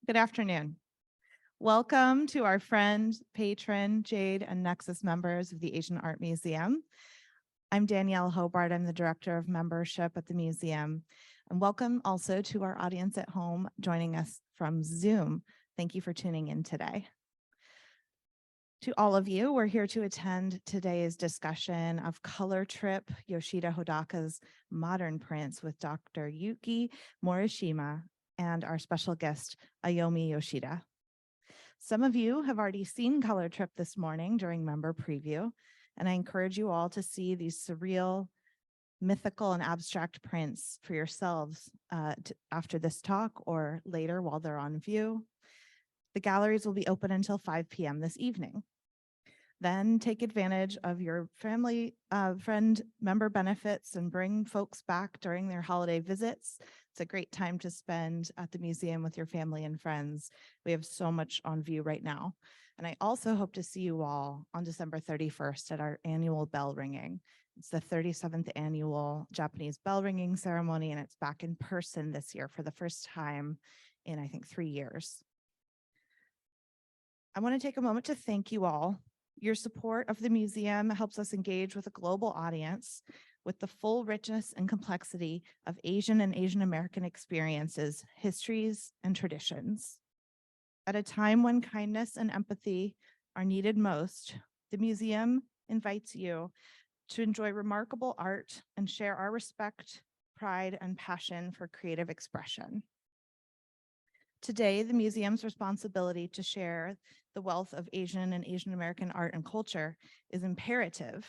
Good afternoon. Welcome to our friend, patron, Jade, and Nexus members of the Asian Art Museum. I'm Danielle Hobart. I'm the Director of Membership at the museum. And welcome also to our audience at home joining us from Zoom. Thank you for tuning in today. To all of you, we're here to attend today's discussion of Color Trip, Yoshida Hodaka's modern prints with Dr. Yuki Morishima and our special guest, Ayomi Yoshida. Some of you have already seen Color Trip this morning during member preview, and I encourage you all to see these surreal, mythical, and abstract prints for yourselves after this talk or later while they're on view. The galleries will be open until 5 p.m. this evening. Then take advantage of your family, friend member benefits and bring folks back during their holiday visits. It's a great time to spend at the museum with your family and friends. We have so much on view right now. And I also hope to see you all on December 31st at our annual bell ringing. It's the 37th annual Japanese bell ringing ceremony, and it's back in person this year for the first time in, I think, 3 years. I want to take a moment to thank you all. Your support of the museum helps us engage with a global audience with the full richness and complexity of Asian and Asian American experiences, histories, and traditions. At a time when kindness and empathy are needed most, the museum invites you to enjoy remarkable art and share our respect, pride, and passion for creative expression. Today, the museum's responsibility to share the wealth of Asian and Asian American art and culture is imperative,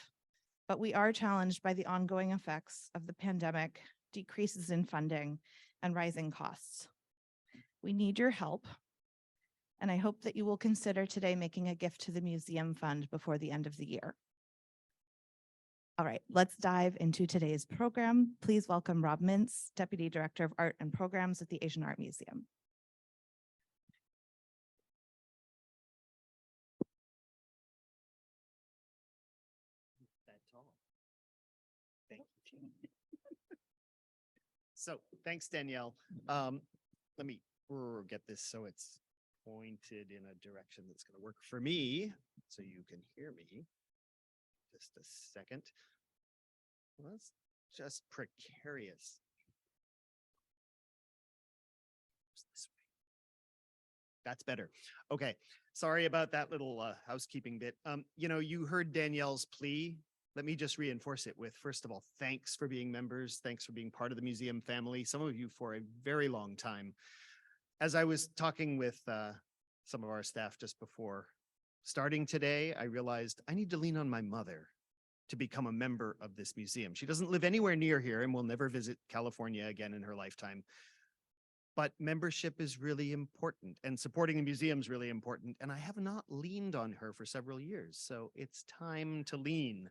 but we are challenged by the ongoing effects of the pandemic, decreases in funding, and rising costs. We need your help, and I hope that you will consider today making a gift to the museum fund before the end of the year. All right, let's dive into today's program. Please welcome Rob Mintz, Deputy Director of Art and Programs at the Asian Art Museum. Thank you. So thanks, Danielle. Let me get this so it's pointed in a direction that's going to work for me so you can hear me. Just a second. Well, that's just precarious. This way. That's better. Okay. Sorry about that little housekeeping bit. You heard Danielle's plea. Let me just reinforce it with, first of all, thanks for being members. Thanks for being part of the museum family. Some of you for a very long time. As I was talking with some of our staff just before starting today, I realized I need to lean on my mother to become a member of this museum. She doesn't live anywhere near here and will never visit California again in her lifetime. But membership is really important and supporting the museum is really important. And I have not leaned on her for several years. So it's time to lean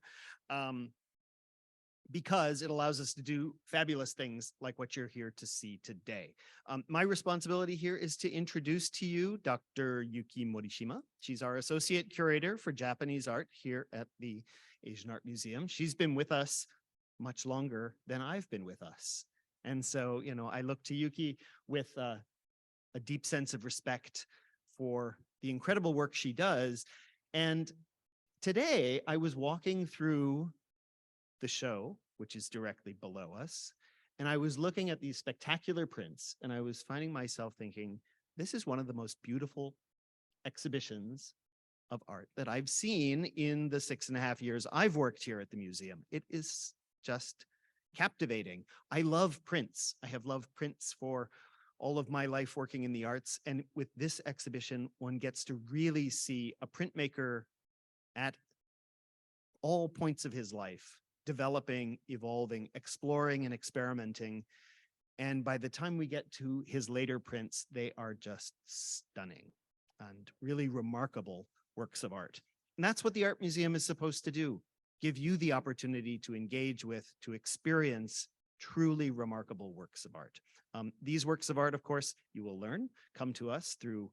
because it allows us to do fabulous things like what you're here to see today. My responsibility here is to introduce to you Dr. Yuki Morishima. She's our Associate Curator for Japanese Art here at the Asian Art Museum. She's been with us much longer than I've been with us. And so, I look to Yuki with a deep sense of respect for the incredible work she does. And today I was walking through the show, which is directly below us, and I was looking at these spectacular prints, and I was finding myself thinking, this is one of the most beautiful exhibitions of art that I've seen in the 6.5 years I've worked here at the museum. It is just captivating. I love prints. I have loved prints for all of my life working in the arts. And with this exhibition, one gets to really see a printmaker at all points of his life, developing, evolving, exploring, and experimenting. And by the time we get to his later prints, they are just stunning and really remarkable works of art. And that's what the Art Museum is supposed to do. Give you the opportunity to engage with, to experience truly remarkable works of art. These works of art, of course, you will learn, come to us through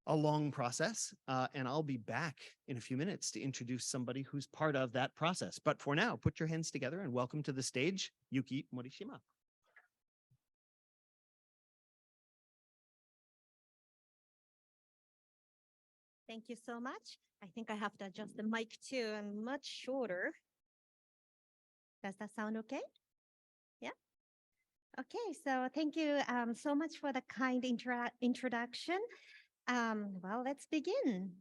a long process, and I'll be back in a few minutes to introduce somebody who's part of that process. But for now, put your hands together and welcome to the stage, Yuki Morishima. Thank you so much. I think I have to adjust the mic too and much shorter. Does that sound okay? Yeah. Okay, so thank you so much for the kind introduction. Well, let's begin.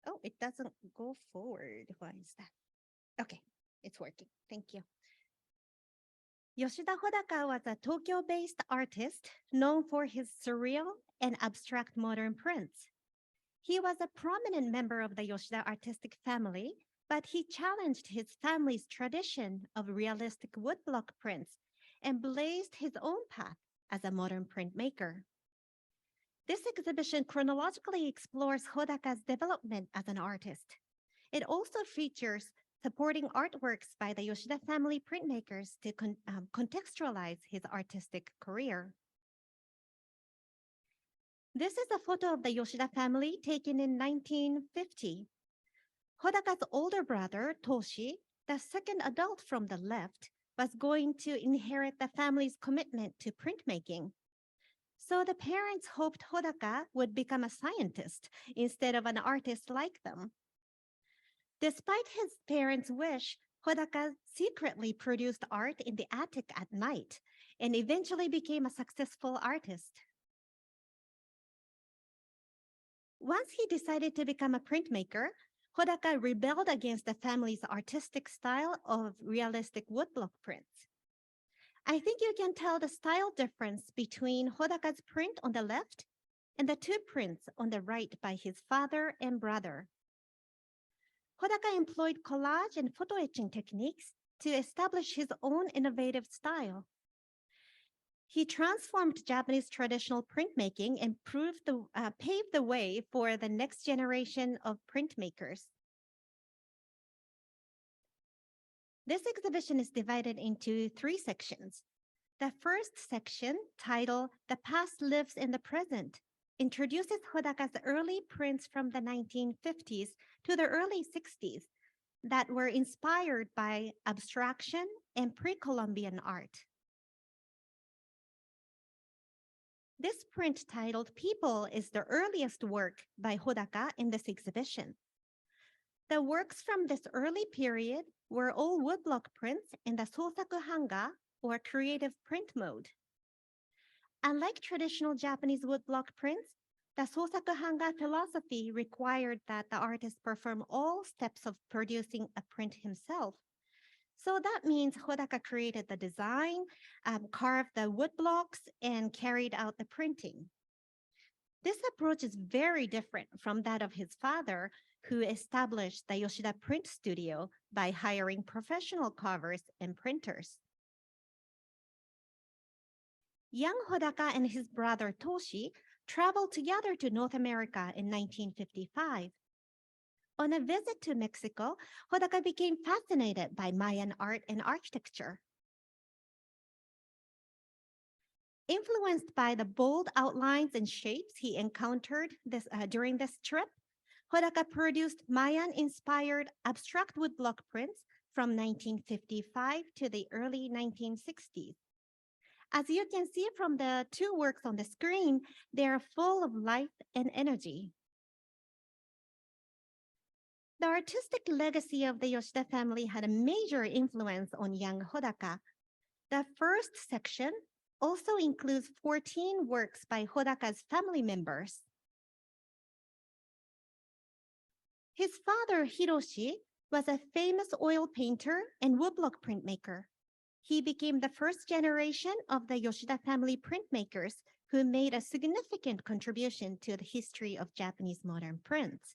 Oh, it doesn't go forward. Why is that? Okay, it's working. Thank you. Yoshida Hodaka was a Tokyo-based artist known for his surreal and abstract modern prints. He was a prominent member of the Yoshida artistic family, but he challenged his family's tradition of realistic woodblock prints and blazed his own path as a modern printmaker. This exhibition chronologically explores Hodaka's development as an artist. It also features supporting artworks by the Yoshida family printmakers to contextualize his artistic career. This is a photo of the Yoshida family taken in 1950. Hodaka's older brother, Toshi, the second adult from the left, was going to inherit the family's commitment to printmaking. So the parents hoped Hodaka would become a scientist instead of an artist like them. Despite his parents' wish, Hodaka secretly produced art in the attic at night and eventually became a successful artist. Once he decided to become a printmaker, Hodaka rebelled against the family's artistic style of realistic woodblock prints. I think you can tell the style difference between Hodaka's print on the left and the two prints on the right by his father and brother. Hodaka employed collage and photo etching techniques to establish his own innovative style. He transformed Japanese traditional printmaking and paved the way for the next generation of printmakers. This exhibition is divided into 3 sections. The first section, titled The Past Lives in the Present, introduces Hodaka's early prints from the 1950s to the early 60s that were inspired by abstraction and pre-Columbian art. This print titled People is the earliest work by Hodaka in this exhibition. The works from this early period were all woodblock prints in the sosaku hanga, or creative print mode. Unlike traditional Japanese woodblock prints, the sosaku hanga philosophy required that the artist perform all steps of producing a print himself. So that means Hodaka created the design, carved the wood blocks, and carried out the printing. This approach is very different from that of his father, who established the Yoshida Print Studio by hiring professional carvers and printers. Young Hodaka and his brother Toshi traveled together to North America in 1955. On a visit to Mexico, Hodaka became fascinated by Mayan art and architecture. Influenced by the bold outlines and shapes he encountered during this trip, Hodaka produced Mayan-inspired abstract woodblock prints from 1955 to the early 1960s. As you can see from the 2 works on the screen, they are full of life and energy. The artistic legacy of the Yoshida family had a major influence on young Hodaka. The first section also includes 14 works by Hodaka's family members. His father, Hiroshi, was a famous oil painter and woodblock printmaker. He became the first generation of the Yoshida family printmakers who made a significant contribution to the history of Japanese modern prints.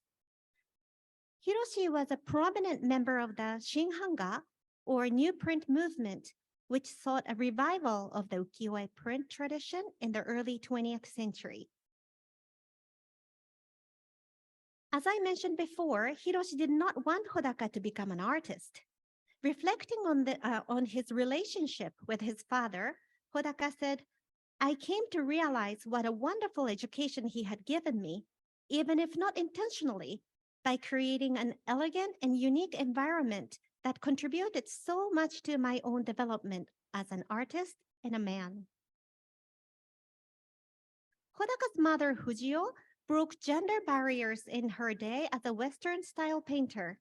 Hiroshi was a prominent member of the Shinhanga, or New Print movement, which sought a revival of the ukiyo-e print tradition in the early 20th century. As I mentioned before, Hiroshi did not want Hodaka to become an artist. Reflecting on his relationship with his father, Hodaka said, "I came to realize what a wonderful education he had given me, even if not intentionally, by creating an elegant and unique environment that contributed so much to my own development as an artist and a man." Hodaka's mother, Fujio, broke gender barriers in her day as a Western-style painter.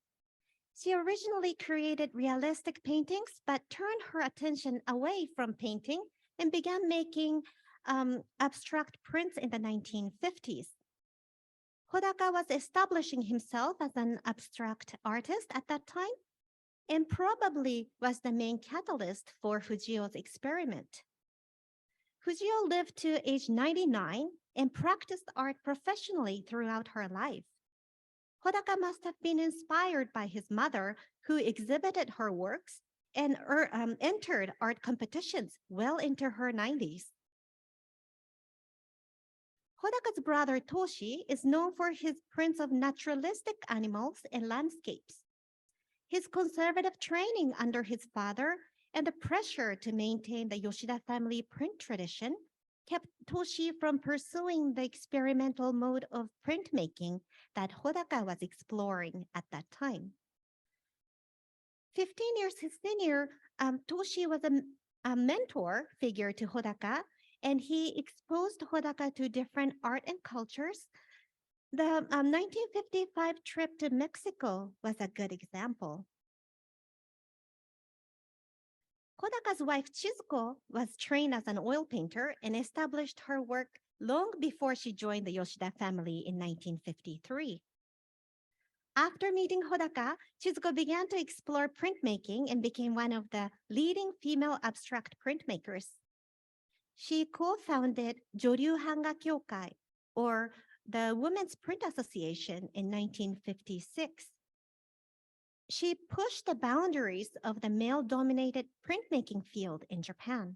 She originally created realistic paintings, but turned her attention away from painting and began making abstract prints in the 1950s. Hodaka was establishing himself as an abstract artist at that time and probably was the main catalyst for Fujio's experiment. Fujio lived to age 99 and practiced art professionally throughout her life. Hodaka must have been inspired by his mother, who exhibited her works and entered art competitions well into her 90s. Hodaka's brother Toshi is known for his prints of naturalistic animals and landscapes. His conservative training under his father and the pressure to maintain the Yoshida family print tradition kept Toshi from pursuing the experimental mode of printmaking that Hodaka was exploring at that time. 15 years his senior, Toshi was a mentor figure to Hodaka, and he exposed Hodaka to different art and cultures. The 1955 trip to Mexico was a good example. Hodaka's wife Chizuko was trained as an oil painter and established her work long before she joined the Yoshida family in 1953. After meeting Hodaka, Chizuko began to explore printmaking and became one of the leading female abstract printmakers. She co-founded Joryu Hanga Kyokai, or the Women's Print Association, in 1956. She pushed the boundaries of the male-dominated printmaking field in Japan.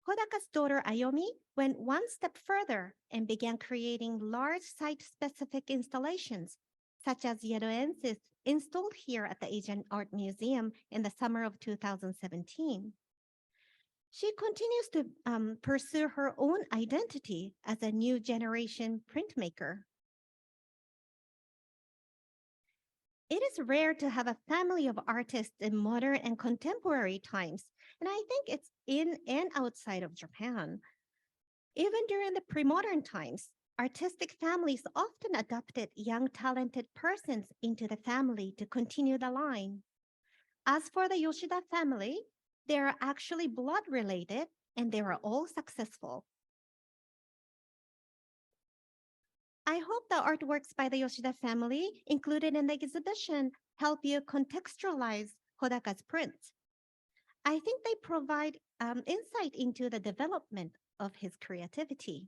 Hodaka's daughter Ayomi went one step further and began creating large site-specific installations, such as Yedoensis, installed here at the Asian Art Museum in the summer of 2017. She continues to pursue her own identity as a new generation printmaker. It is rare to have a family of artists in modern and contemporary times, and I think it's in and outside of Japan. Even during the pre-modern times, artistic families often adopted young talented persons into the family to continue the line. As for the Yoshida family, they are actually blood related and they are all successful. I hope the artworks by the Yoshida family included in the exhibition help you contextualize Hodaka's prints. I think they provide insight into the development of his creativity.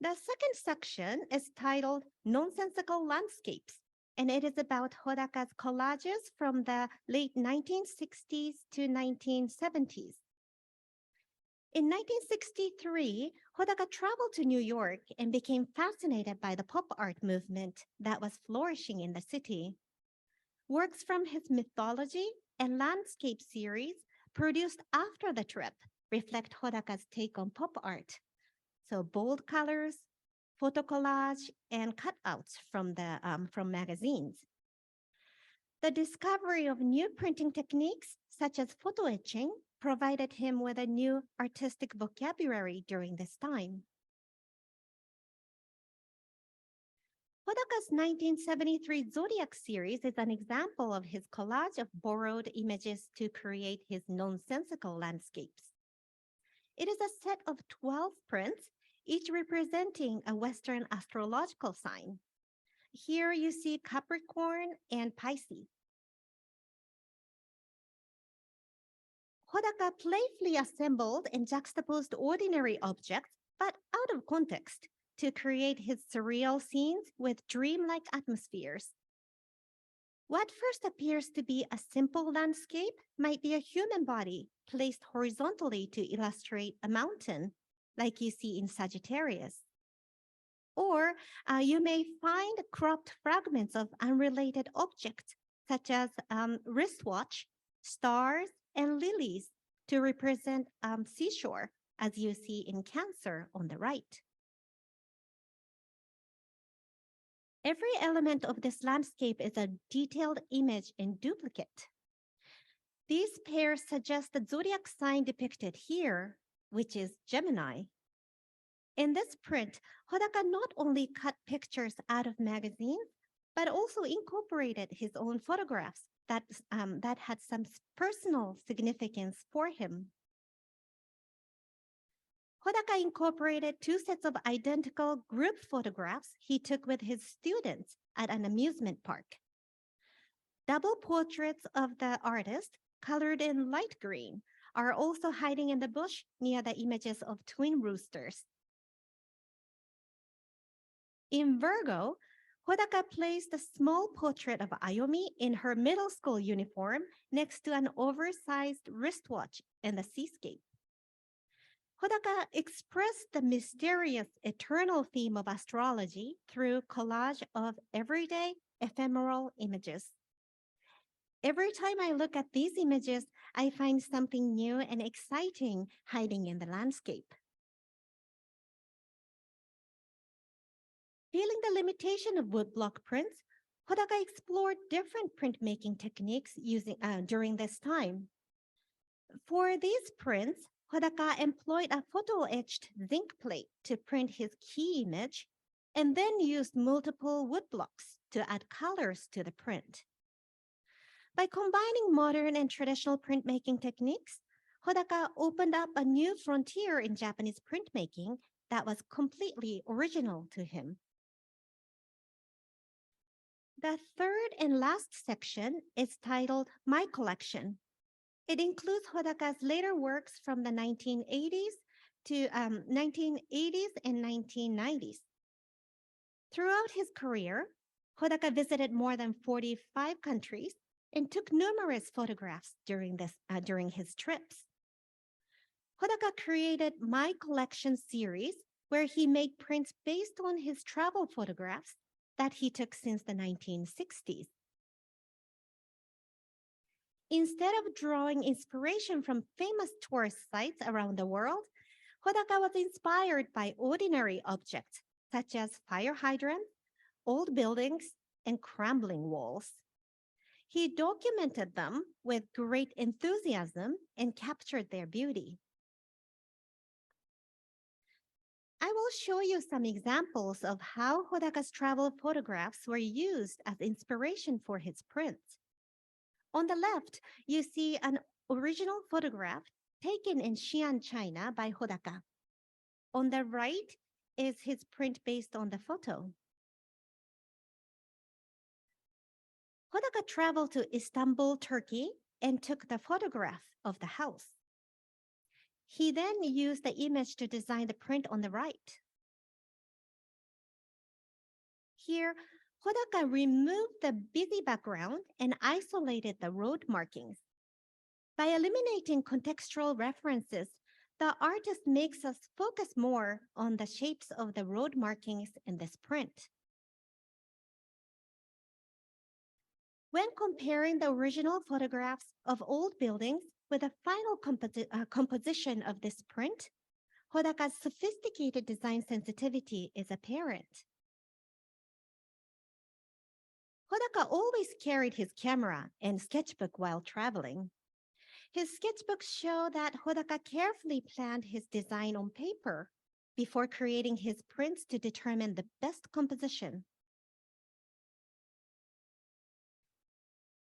The second section is titled Nonsensical Landscapes, and it is about Hodaka's collages from the late 1960s to 1970s. In 1963, Hodaka traveled to New York and became fascinated by the pop art movement that was flourishing in the city. Works from his mythology and landscape series produced after the trip reflect Hodaka's take on pop art. So bold colors, photo collage, and cutouts from magazines. The discovery of new printing techniques, such as photo etching, provided him with a new artistic vocabulary during this time. Hodaka's 1973 Zodiac series is an example of his collage of borrowed images to create his nonsensical landscapes. It is a set of 12 prints, each representing a Western astrological sign. Here you see Capricorn and Pisces. Hodaka playfully assembled and juxtaposed ordinary objects, but out of context, to create his surreal scenes with dreamlike atmospheres. What first appears to be a simple landscape might be a human body placed horizontally to illustrate a mountain, like you see in Sagittarius. Or you may find cropped fragments of unrelated objects, such as wristwatch, stars, and lilies to represent seashore, as you see in Cancer on the right. Every element of this landscape is a detailed image in duplicate. These pairs suggest the zodiac sign depicted here which is Gemini. In this print, Hodaka not only cut pictures out of magazines, but also incorporated his own photographs that had some personal significance for him. Hodaka incorporated two sets of identical group photographs he took with his students at an amusement park. Double portraits of the artist, colored in light green, are also hiding in the bush near the images of twin roosters. In Virgo, Hodaka placed a small portrait of Ayomi in her middle school uniform next to an oversized wristwatch in the seascape. Hodaka expressed the mysterious eternal theme of astrology through collage of everyday ephemeral images. Every time I look at these images, I find something new and exciting hiding in the landscape. Feeling the limitation of woodblock prints, Hodaka explored different printmaking techniques during this time. For these prints, Hodaka employed a photo-etched zinc plate to print his key image, and then used multiple woodblocks to add colors to the print. By combining modern and traditional printmaking techniques, Hodaka opened up a new frontier in Japanese printmaking that was completely original to him. The third and last section is titled My Collection. It includes Hodaka's later works from the 1980s and 1990s. Throughout his career, Hodaka visited more than 45 countries and took numerous photographs during his trips. Hodaka created My Collection series, where he made prints based on his travel photographs that he took since the 1960s. Instead of drawing inspiration from famous tourist sites around the world, Hodaka was inspired by ordinary objects such as fire hydrants, old buildings, and crumbling walls. He documented them with great enthusiasm and captured their beauty. I will show you some examples of how Hodaka's travel photographs were used as inspiration for his prints. On the left, you see an original photograph taken in Xi'an, China by Hodaka. On the right is his print based on the photo. Hodaka traveled to Istanbul, Turkey, and took the photograph of the house. He then used the image to design the print on the right. Here, Hodaka removed the busy background and isolated the road markings. By eliminating contextual references, the artist makes us focus more on the shapes of the road markings in this print. When comparing the original photographs of old buildings with the final composition of this print, Hodaka's sophisticated design sensitivity is apparent. Hodaka always carried his camera and sketchbook while traveling. His sketchbooks show that Hodaka carefully planned his design on paper before creating his prints to determine the best composition.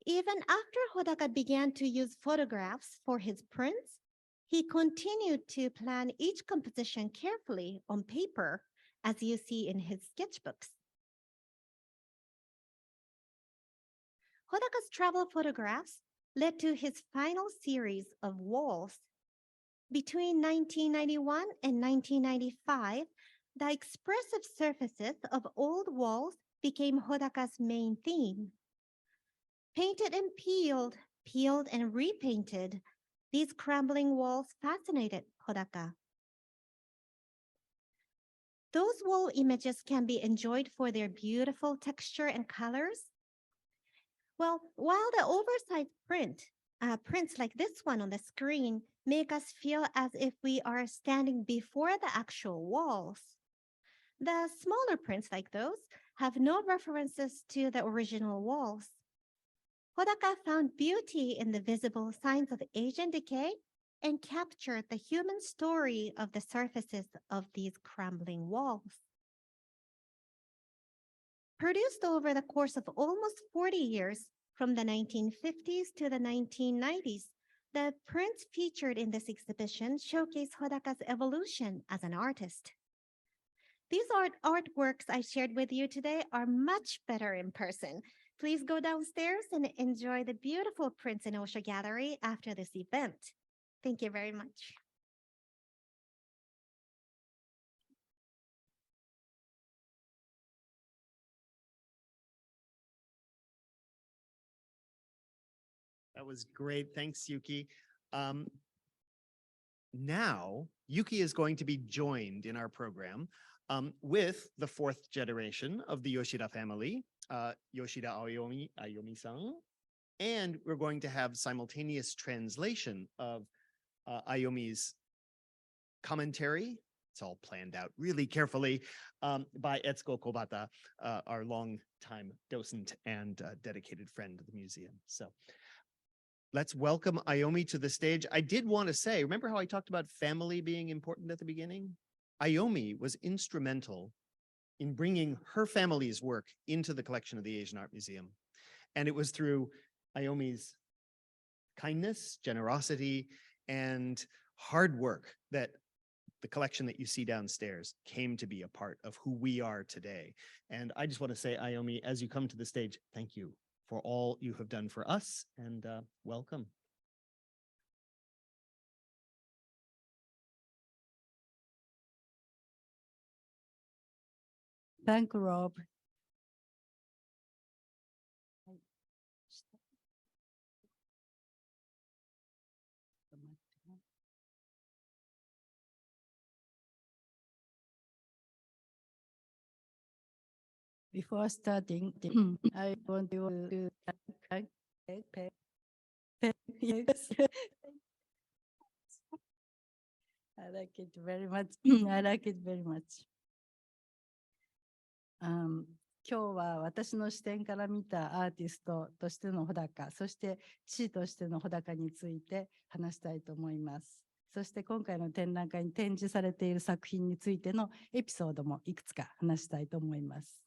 Even after Hodaka began to use photographs for his prints, he continued to plan each composition carefully on paper, as you see in his sketchbooks. Hodaka's travel photographs led to his final series of walls. Between 1991 and 1995, the expressive surfaces of old walls became Hodaka's main theme. Painted and peeled and repainted, these crumbling walls fascinated Hodaka. Those wall images can be enjoyed for their beautiful texture and colors. Well, while the oversized prints like this one on the screen make us feel as if we are standing before the actual walls, the smaller prints like those have no references to the original walls. Hodaka found beauty in the visible signs of age and decay and captured the human story of the surfaces of these crumbling walls. Produced over the course of almost 40 years, from the 1950s to the 1990s, the prints featured in this exhibition showcase Hodaka's evolution as an artist. These artworks I shared with you today are much better in person. Please go downstairs and enjoy the beautiful prints in Osho Gallery after this event. Thank you very much. That was great. Thanks, Yuki. Now, Yuki is going to be joined in our program with the fourth generation of the Yoshida family, Yoshida Ayomi-san. And we're going to have simultaneous translation of Ayomi's commentary. It's all planned out really carefully by Etsuko Kobata, our longtime docent and dedicated friend of the museum. So let's welcome Ayomi to the stage. I did want to say, remember how I talked about family being important at the beginning? Ayomi was instrumental in bringing her family's work into the collection of the Asian Art Museum. And it was through Ayomi's kindness, generosity, and hard work that the collection that you see downstairs came to be a part of who we are today. And I just want to say, Ayomi, as you come to the stage, thank you for all you have done for us, and welcome. Thank you, Rob. Before starting, I want to thank yes. I like it very much. I like it very much. 今日は私の視点から見たアーティストとしてのHodaka、そして父としてのHodakaについて話したいと思います。そして今回の展覧会に展示されている作品についてのエピソードもいくつか話したいと思います。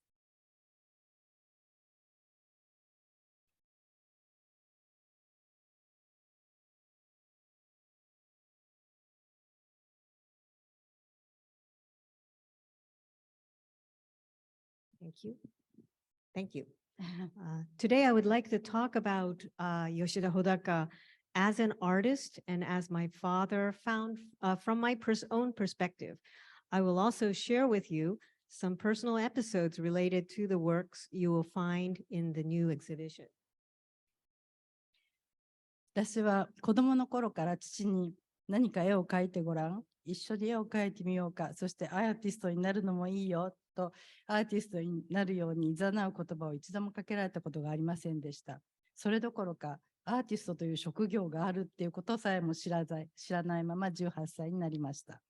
Thank you. Thank you. Today, I would like to talk about Yoshida Hodaka as an artist and as my father found from my own perspective. I will also share with you some personal episodes related to the works you will find in the new exhibition. 私は子供の頃から父に何か絵を描いてごらん、一緒に絵を描いてみようか、そしてアーティストになるのもいいよとアーティストになるように誘う言葉を一度もかけられたことがありませんでした。それどころかアーティストという職業があるっていうことさえも知らないまま18歳になりました。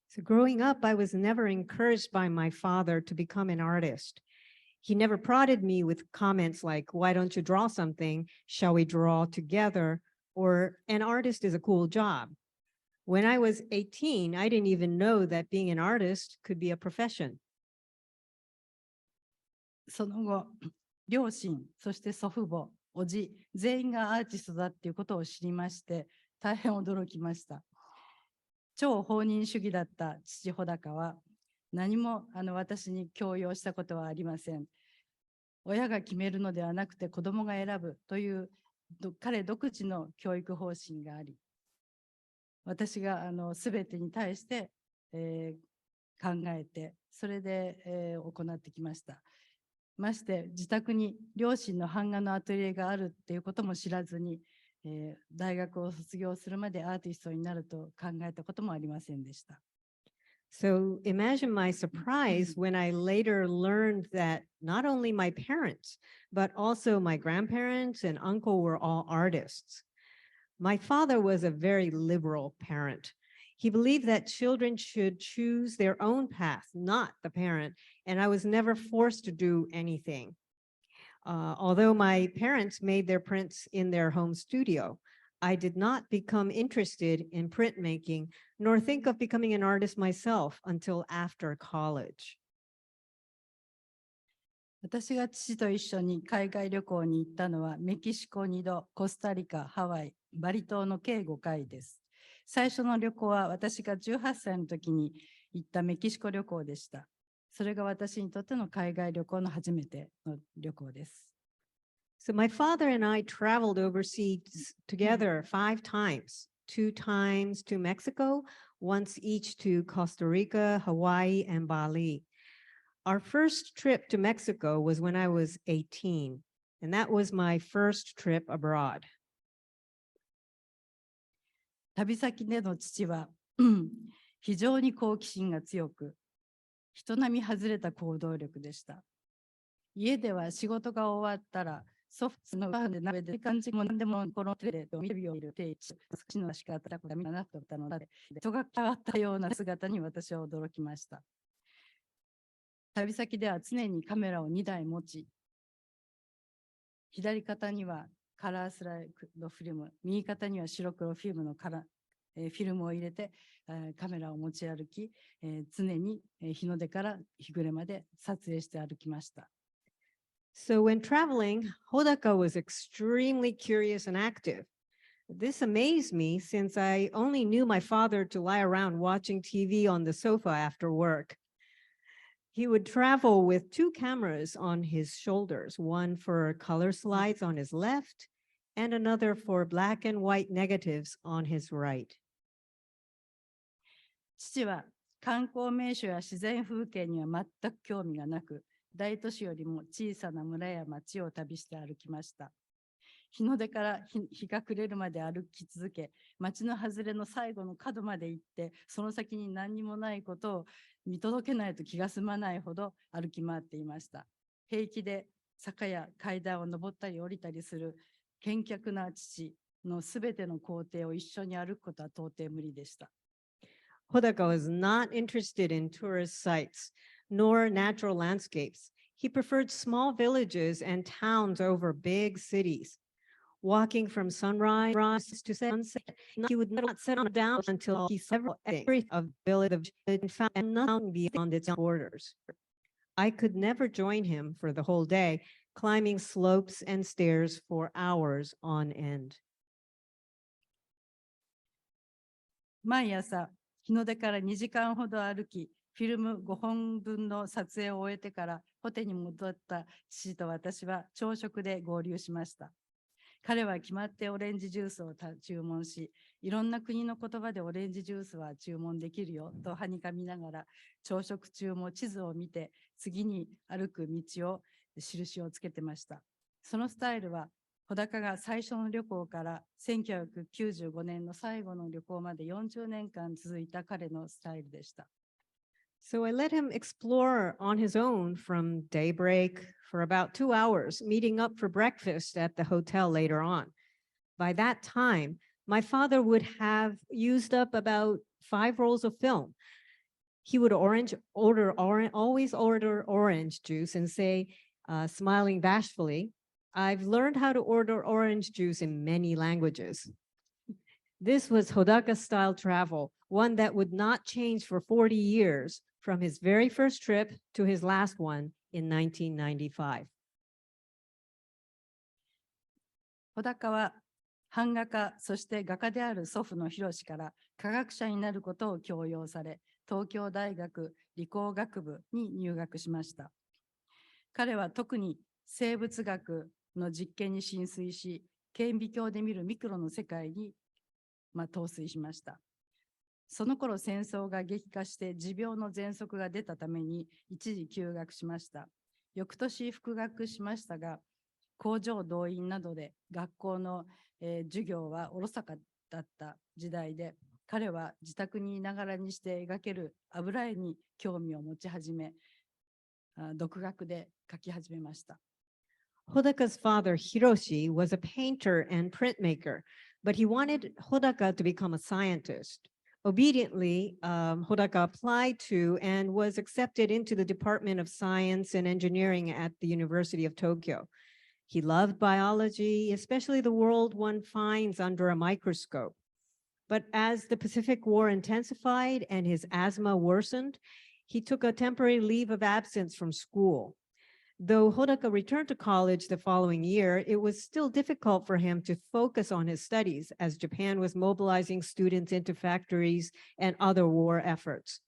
So growing up, I was never encouraged by my father to become an artist. He never prodded me with comments like, why don't you draw something? Shall we draw together? Or an artist is a cool job. When I was 18, I didn't even know that being an artist could be a profession. その後、両親、そして祖父母、おじ、全員がアーティストだっていうことを知りまして、大変驚きました。超放任主義だった父Hodakaは、何も私に強要したことはありません。親が決めるのではなくて子供が選ぶという彼独自の教育方針があり、私がすべてに対して、考えて、それで、行ってきました。まして自宅に両親の版画のアトリエがあるっていうことも知らずに、大学を卒業するまでアーティストになると考えたこともありませんでした。So imagine my surprise when I later learned that not only my parents, but also my grandparents and uncle were all artists. My father was a very liberal parent. He believed that children should choose their own path, not the parent, and I was never forced to do anything. Although my parents made their prints in their home studio, I did not become interested in printmaking, nor think of becoming an artist myself until after college. 私が父と一緒に海外旅行に行ったのはメキシコ2度、コスタリカ、ハワイ、バリ島の計5回です。最初の旅行は私が18歳の時に行ったメキシコ旅行でした。それが私にとっての海外旅行の初めての旅行です。So my father and I traveled overseas together 5 times, 2 times to Mexico, once each to Costa Rica, Hawaii, and Bali. Our first trip to Mexico was when I was 18, and that was my first trip abroad. 旅先での父は非常に好奇心が強く、人並み外れた行動力でした。家では仕事が終わったら、ソフトのご飯で鍋で感じも何でもこのテレビを見るように定位置、少しの仕方がダメだなと思ったので、人が変わったような姿に私は驚きました。旅先では常にカメラを2台持ち、左肩にはカラースライドフィルム、右肩には白黒フィルムのフィルムを入れてカメラを持ち歩き、常に日の出から日暮れまで撮影して歩きました。So when traveling, Hodaka was extremely curious and active. This amazed me since I only knew my father to lie around watching TV on the sofa after work. He would travel with 2 cameras on his shoulders, one for color slides on his left and another for black and white negatives on his right. 父は観光名所や自然風景には全く興味がなく、大都市よりも小さな村や町を旅して歩きました。日の出から日が暮れるまで歩き続け、町の外れの最後の角まで行って、その先に何にもないことを見届けないと気が済まないほど歩き回っていました。平気で坂や階段を登ったり降りたりする健脚な父のすべての工程を一緒に歩くことは到底無理でした。Hodaka was not interested in tourist sites nor natural landscapes. He preferred small villages and towns over big cities. Walking from sunrise to sunset, he would not settle down until he saw every village and found nothing beyond its borders. I could never join him for the whole day, climbing slopes and stairs for hours on end. 毎朝、日の出から2時間ほど歩き、フィルム5本分の撮影を終えてからホテルに戻った父と私は朝食で合流しました。彼は決まってオレンジジュースを注文し、いろんな国の言葉でオレンジジュースは注文できるよとはにかみながら、朝食中も地図を見て次に歩く道を印をつけてました。そのスタイルは、穂高が最初の旅行から1995年の最後の旅行まで40年間続いた彼のスタイルでした。So I let him explore on his own from daybreak for about 2 hours, meeting up for breakfast at the hotel later on. By that time, my father would have used up about 5 rolls of film. He would always order orange juice and say, smiling bashfully, "I've learned how to order orange juice in many languages." This was Hodaka-style travel, one that would not change for 40 years, from his very first trip to his last one in 1995. 穂高は版画家、そして画家である祖父の博から科学者になることを強要され、東京大学理工学部に入学しました。彼は特に生物学の実験に心酔し、顕微鏡で見るミクロの世界に陶酔しました。その頃戦争が激化して持病の喘息が出たために一時休学しました。翌年復学しましたが、工場動員などで学校の、授業はおろそかだった時代で、彼は自宅にいながらにして描ける油絵に興味を持ち始め、独学で描き始めました。Hodaka's father, Hiroshi, was a painter and printmaker, but he wanted Hodaka to become a scientist. Obediently, Hodaka applied to and was accepted into the Department of Science and Engineering at the University of Tokyo. He loved biology, especially the world one finds under a microscope. But as the Pacific War intensified and his asthma worsened, he took a temporary leave of absence from school. Though Hodaka returned to college the following year, it was still difficult for him to focus on his studies as Japan was mobilizing students into factories and other war efforts.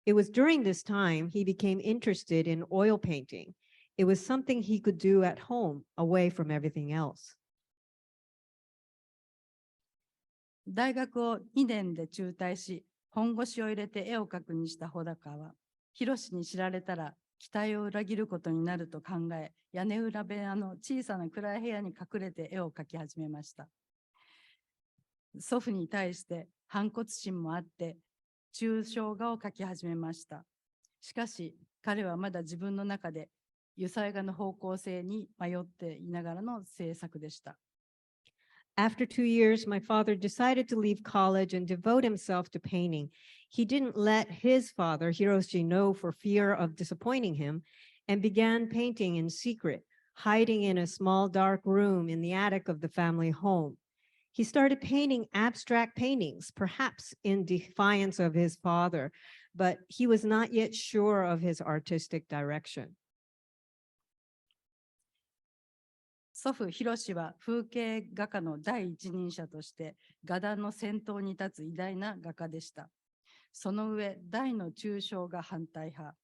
It was during this time he became interested in oil painting. It was something he could do at home, away from everything else. 大学を2年で中退し、本腰を入れて絵を描くにした穂高は、広に知られたら期待を裏切ることになると考え、屋根裏部屋の小さな暗い部屋に隠れて絵を描き始めました。祖父に対して反骨心もあって、抽象画を描き始めました。しかし、彼はまだ自分の中で油彩画の方向性に迷っていながらの制作でした。After 2 years, my father decided to leave college and devote himself to painting. He didn't let his father, Hiroshi, know for fear of disappointing him and began painting in secret, hiding in a small dark room in the attic of the family home. He started painting abstract paintings, perhaps in defiance of his father, but he was not yet sure of his artistic direction. 祖父広は風景画家の第一人者として画壇の先頭に立つ偉大な画家でした。その上、大の抽象画反対派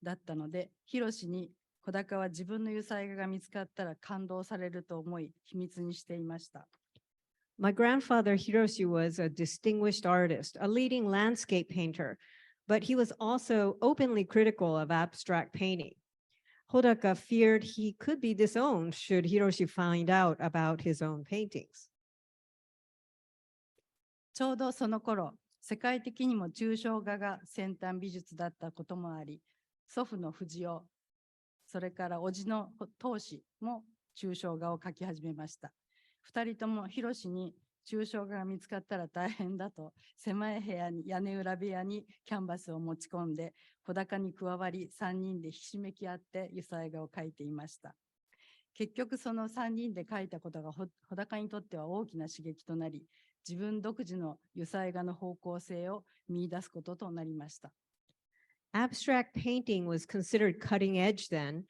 だったので、広に小高は自分の油彩画が見つかったら感動されると思い、秘密にしていました。My grandfather Hiroshi was a distinguished artist, a leading landscape painter, but he was also openly critical of abstract painting. Hodaka feared he could be disowned should Hiroshi find out about his own paintings. ちょうどその頃、世界的にも抽象画が先端美術だったこともあり、祖父の藤尾、それから叔父の当志も抽象画を描き始めました。二人とも広に抽象画が見つかったら大変だと、狭い部屋に屋根裏部屋にキャンバスを持ち込んで、穂高に加わり3人でひしめき合って油彩画を描いていました。結局その3人で描いたことが穂高にとっては大きな刺激となり、自分独自の油彩画の方向性を見出すこととなりました。Abstract painting was considered cutting edge then,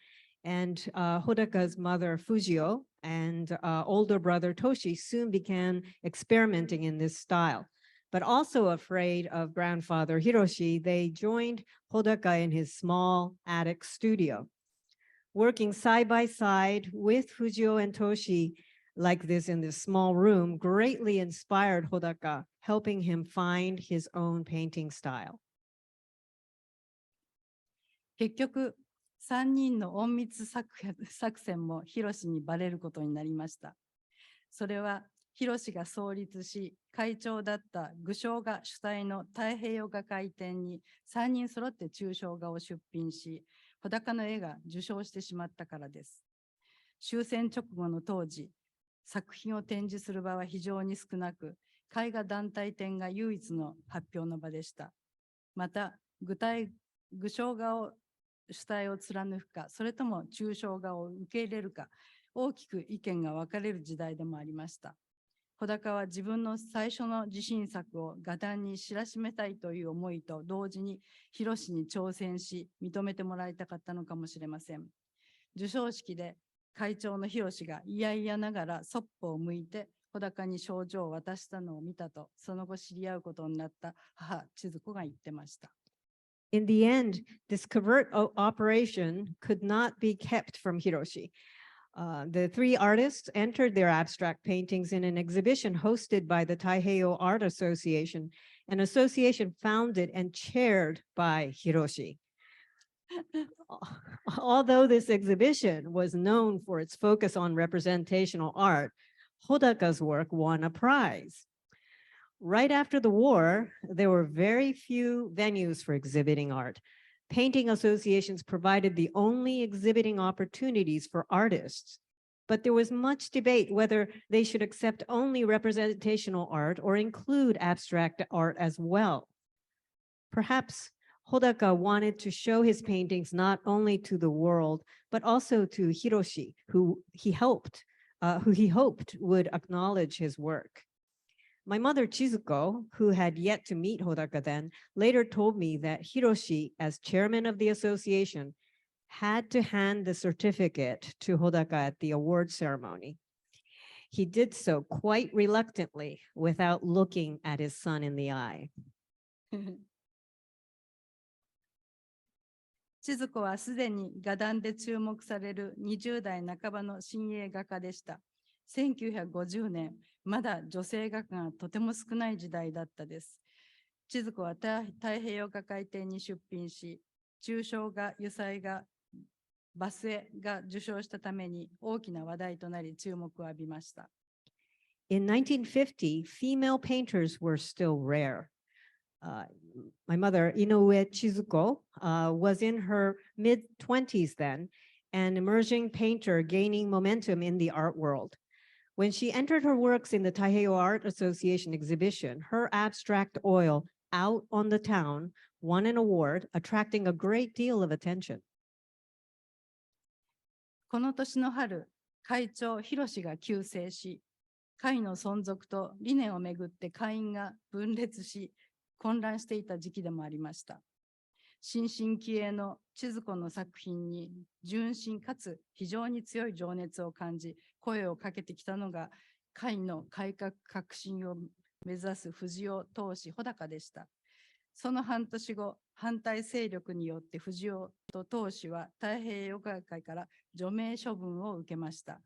and Hodaka's mother Fujio and older brother Toshi soon began experimenting in this style. But also afraid of grandfather Hiroshi, they joined Hodaka in his small attic studio. Working side by side with Fujio and Toshi like this in this small room greatly inspired Hodaka, helping him find his own painting style. 結局、3人の隠密作戦も広にバレることになりました。それは、広が創立し、会長だった具象画主体の太平洋画会展に3人揃って抽象画を出品し、穂高の絵が受賞してしまったからです。終戦直後の当時、作品を展示する場は非常に少なく、絵画団体展が唯一の発表の場でした。また、具象画を主体を貫くか、それとも抽象画を受け入れるか、大きく意見が分かれる時代でもありました。穂高は自分の最初の自信作を画壇に知らしめたいという思いと同時に広に挑戦し認めてもらいたかったのかもしれません。授賞式で会長の広がいやいやながらそっぽを向いて穂高に賞状を渡したのを見たと、その後知り合うことになった母千鶴子が言ってました。In the end, this covert operation could not be kept from Hiroshi. The three artists entered their abstract paintings in an exhibition hosted by the Taiheiyo Art Association, an association founded and chaired by Hiroshi. Although this exhibition was known for its focus on representational art, Hodaka's work won a prize. Right after the war, there were very few venues for exhibiting art. Painting associations provided the only exhibiting opportunities for artists, but there was much debate whether they should accept only representational art or include abstract art as well. Perhaps Hodaka wanted to show his paintings not only to the world, but also to Hiroshi, who he hoped would acknowledge his work. My mother, Chizuko, who had yet to meet Hodaka then, later told me that Hiroshi, as chairman of the association, had to hand the certificate to Hodaka at the award ceremony. He did so quite reluctantly without looking at his son in the eye. 千鶴子はすでに画壇で注目される20代半ばの新鋭画家でした。1950年、まだ女性画家がとても少ない時代だったです。千鶴子は太平洋画会展に出品し、抽象画、油彩画、バス絵が受賞したために大きな話題となり注目を浴びました。In 1950, female painters were still rare. My mother, Inoue Chizuko, was in her mid-20s then, an emerging painter gaining momentum in the art world. When she entered her works in the Taiheiyo Art Association exhibition, her abstract oil out on the town won an award, attracting a great deal of attention. この年の春、会長広志が急逝し、会の存続と理念をめぐって会員が分裂し、混乱していた時期でもありました。新進気鋭の千鶴子の作品に純真かつ非常に強い情熱を感じ、声をかけてきたのが会の改革革新を目指す藤尾当志穂高でした。その半年後、反対勢力によって藤尾と当志は太平洋画会から除名処分を受けました。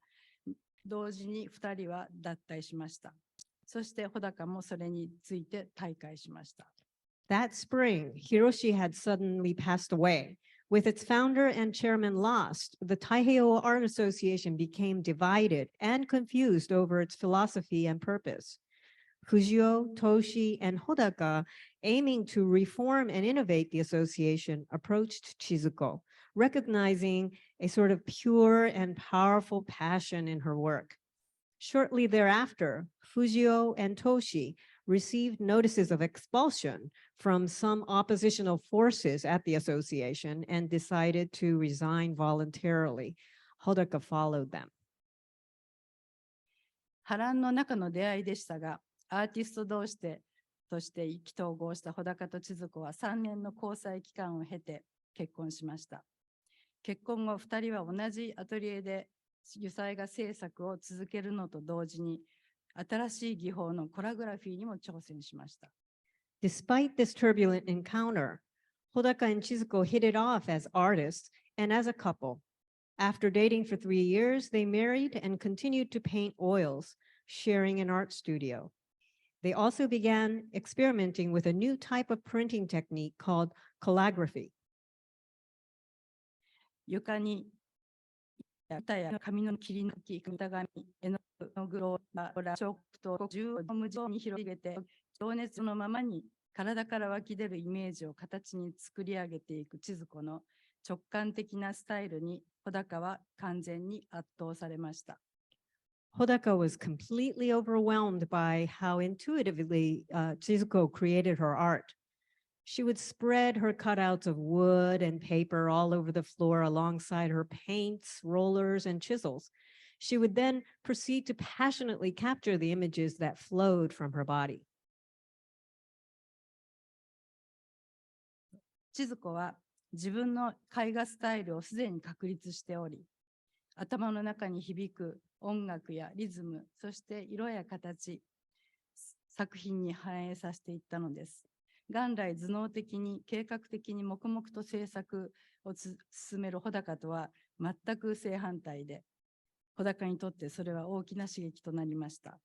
同時に2人は脱退しました。そして穂高もそれについて退会しました。That spring, Hiroshi had suddenly passed away. With its founder and chairman lost, the Taiheiyo Art Association became divided and confused over its philosophy and purpose. Fujio, Toshi, and Hodaka, aiming to reform and innovate the association, approached Chizuko, recognizing a sort of pure and powerful passion in her work. Shortly thereafter, Fujio and Toshi received notices of expulsion from some oppositional forces at the association and decided to resign voluntarily. Hodaka followed them. 波乱の中の出会いでしたが、アーティスト同士として意気投合した穂高と千鶴子は3年の交際期間を経て結婚しました。結婚後、2人は同じアトリエで油彩画制作を続けるのと同時に、新しい技法のコラグラフィーにも挑戦しました。Despite this turbulent encounter, Hodaka and Chizuko hit it off as artists and as a couple. After dating for 3 years, they married and continued to paint oils, sharing an art studio. They also began experimenting with a new type of printing technique called calligraphy. 床に板や紙の切り抜き、型紙、絵の具を彫刻と縦横無尽に広げて、情熱のままに体から湧き出るイメージを形に作り上げていく千鶴子の直感的なスタイルに穂高は完全に圧倒されました。Hodaka was completely overwhelmed by how intuitively Chizuko created her art. She would spread her cutouts of wood and paper all over the floor alongside her paints, rollers, and chisels. She would then proceed to passionately capture the images that flowed from her body. 千鶴子は自分の絵画スタイルをすでに確立しており、頭の中に響く音楽やリズム、そして色や形、作品に反映させていったのです。元来頭脳的に計画的に黙々と制作を進める穂高とは全く正反対で、穂高にとってそれは大きな刺激となりました。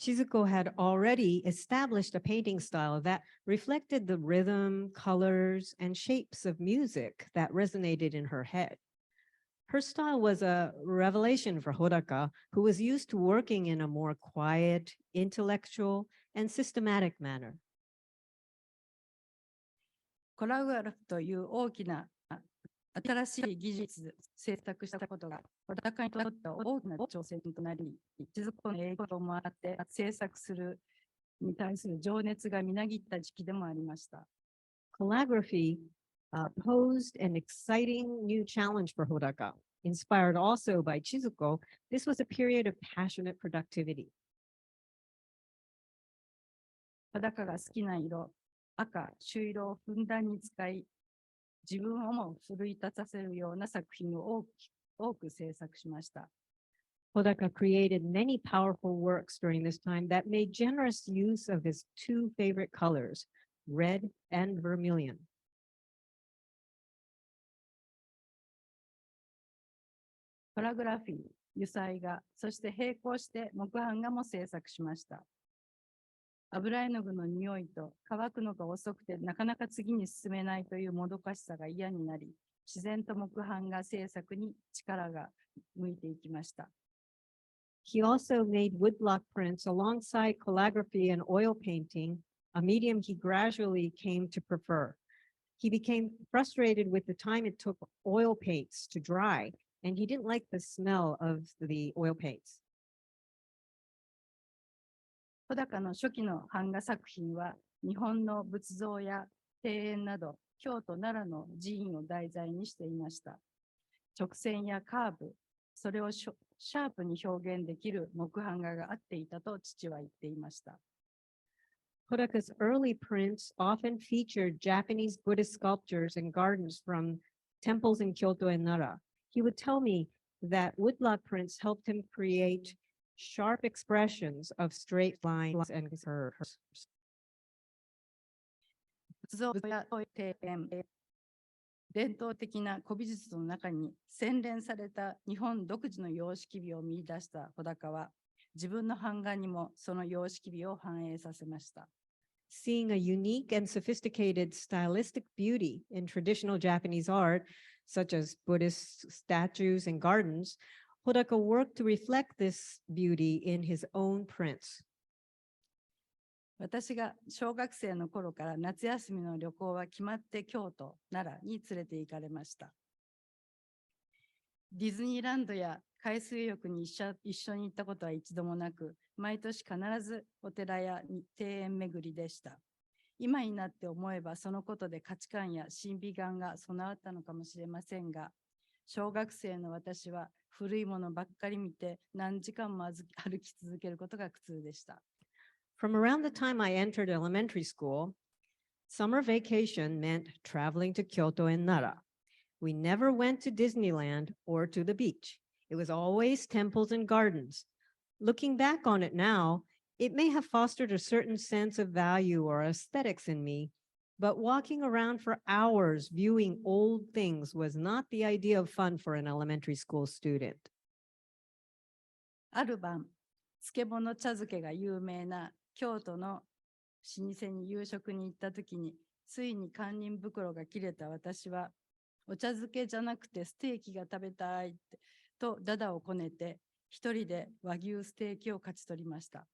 Chizuko had already established a painting style that reflected the rhythm, colors, and shapes of music that resonated in her head. Her style was a revelation for Hodaka, who was used to working in a more quiet, intellectual, and systematic manner. コラグラフという大きな新しい技術で制作したことが、穂高にとっては大きな挑戦となり、千鶴子の影響もあって制作するに対する情熱がみなぎった時期でもありました。Calligraphy posed an exciting new challenge for Hodaka. Inspired also by Chizuko, this was a period of passionate productivity. 裸が好きな色、赤、朱色をふんだんに使い、自分をも奮い立たせるような作品を多く制作しました。Hodaka created many powerful works during this time that made generous use of his two favorite colors, red and vermilion. コラグラフィー、油彩画、そして並行して木版画も制作しました。油絵の具の匂いと乾くのが遅くてなかなか次に進めないというもどかしさが嫌になり、自然と木版画制作に力が向いていきました。He also made woodblock prints alongside calligraphy and oil painting, a medium he gradually came to prefer. He became frustrated with the time it took oil paints to dry, and he didn't like the smell of the oil paints. 小高の初期の版画作品は、日本の仏像や庭園など、京都奈良の寺院を題材にしていました。直線やカーブ、それをシャープに表現できる木版画が合っていたと父は言っていました。Hodaka's early prints often featured Japanese Buddhist sculptures and gardens from temples in Kyoto and Nara. He would tell me that woodblock prints helped him create sharp expressions of straight lines and curves. 仏像や庭園、伝統的な古美術の中に洗練された日本独自の様式美を見出した小高は、自分の版画にもその様式美を反映させました。Seeing a unique and sophisticated stylistic beauty in traditional Japanese art, such as Buddhist statues and gardens, Hodaka worked to reflect this beauty in his own prints. 私が小学生の頃から夏休みの旅行は決まって京都、奈良に連れて行かれました。ディズニーランドや海水浴に一緒に行ったことは一度もなく、毎年必ずお寺や庭園巡りでした。今になって思えばそのことで価値観や審美眼が備わったのかもしれませんが、小学生の私は古いものばっかり見て何時間も歩き続けることが苦痛でした。From around the time I entered elementary school, summer vacation meant traveling to Kyoto and Nara. We never went to Disneyland or to the beach. It was always temples and gardens. Looking back on it now, it may have fostered a certain sense of value or aesthetics in me, but walking around for hours viewing old things was not the idea of fun for an elementary school student. ある晩、漬物茶漬けが有名な京都の老舗に夕食に行った時に、ついに堪忍袋が切れた私は、お茶漬けじゃなくてステーキが食べたいとダダをこねて、一人で和牛ステーキを勝ち取りました。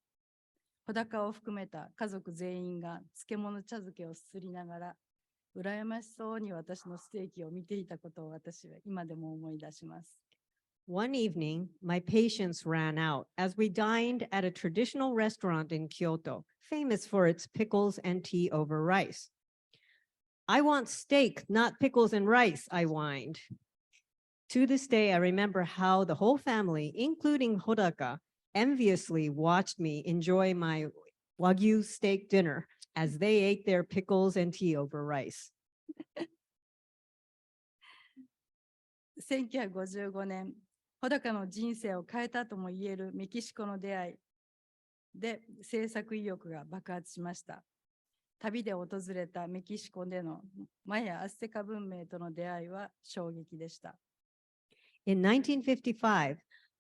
小高を含めた家族全員が漬物茶漬けをすすりながら、羨ましそうに私のステーキを見ていたことを私は今でも思い出します。One evening, my patience ran out as we dined at a traditional restaurant in Kyoto, famous for its pickles and tea over rice. I want steak, not pickles and rice, I whined. To this day, I remember how the whole family, including Hodaka, enviously watched me enjoy my Wagyu steak dinner as they ate their pickles and tea over rice. 1955年、穂高の人生を変えたとも言えるメキシコの出会いで制作意欲が爆発しました。旅で訪れたメキシコでのマヤ・アステカ文明との出会いは衝撃でした。In 1955,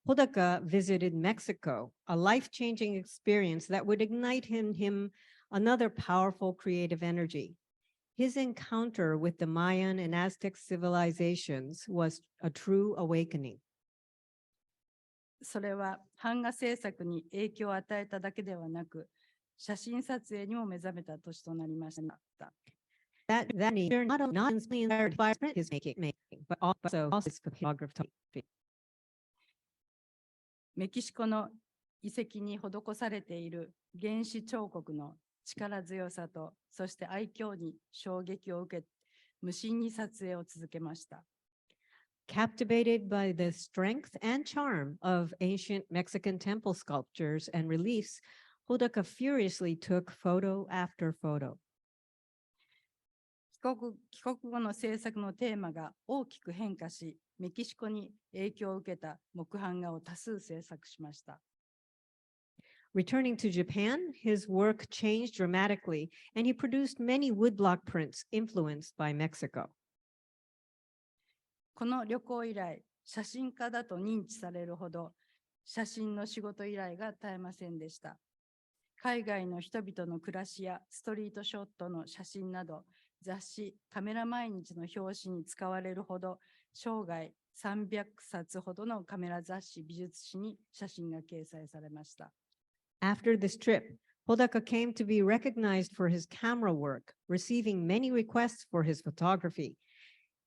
Hodaka visited Mexico, a life-changing experience that would ignite in him another powerful creative energy. His encounter with the Mayan and Aztec civilizations was a true awakening. それは版画制作に影響を与えただけではなく、写真撮影にも目覚めた年となりました。That year not only inspired by his making, but also his photography. メキシコの遺跡に施されている原始彫刻の力強さと、そして愛嬌に衝撃を受け、無心に撮影を続けました。Captivated by the strength and charm of ancient Mexican temple sculptures and reliefs, Hodaka furiously took photo after photo. 帰国後の制作のテーマが大きく変化し、メキシコに影響を受けた木版画を多数制作しました。Returning to Japan, his work changed dramatically, and he produced many woodblock prints influenced by Mexico. この旅行以来、写真家だと認知されるほど、写真の仕事依頼が絶えませんでした。海外の人々の暮らしやストリートショットの写真など、雑誌カメラ毎日の表紙に使われるほど、生涯300冊ほどのカメラ雑誌美術誌に写真が掲載されました。After this trip, Hodaka came to be recognized for his camera work, receiving many requests for his photography.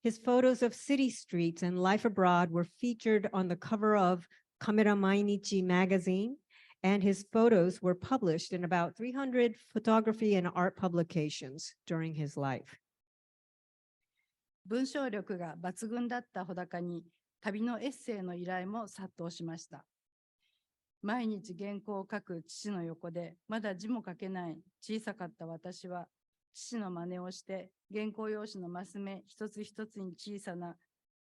His photos of city streets and life abroad were featured on the cover of Kamera Mainichi magazine, and his photos were published in about 300 photography and art publications during his life. 文章力が抜群だった穂高に、旅のエッセイの依頼も殺到しました。毎日原稿を書く父の横で、まだ字も書けない小さかった私は、父の真似をして、原稿用紙のマス目一つ一つに小さな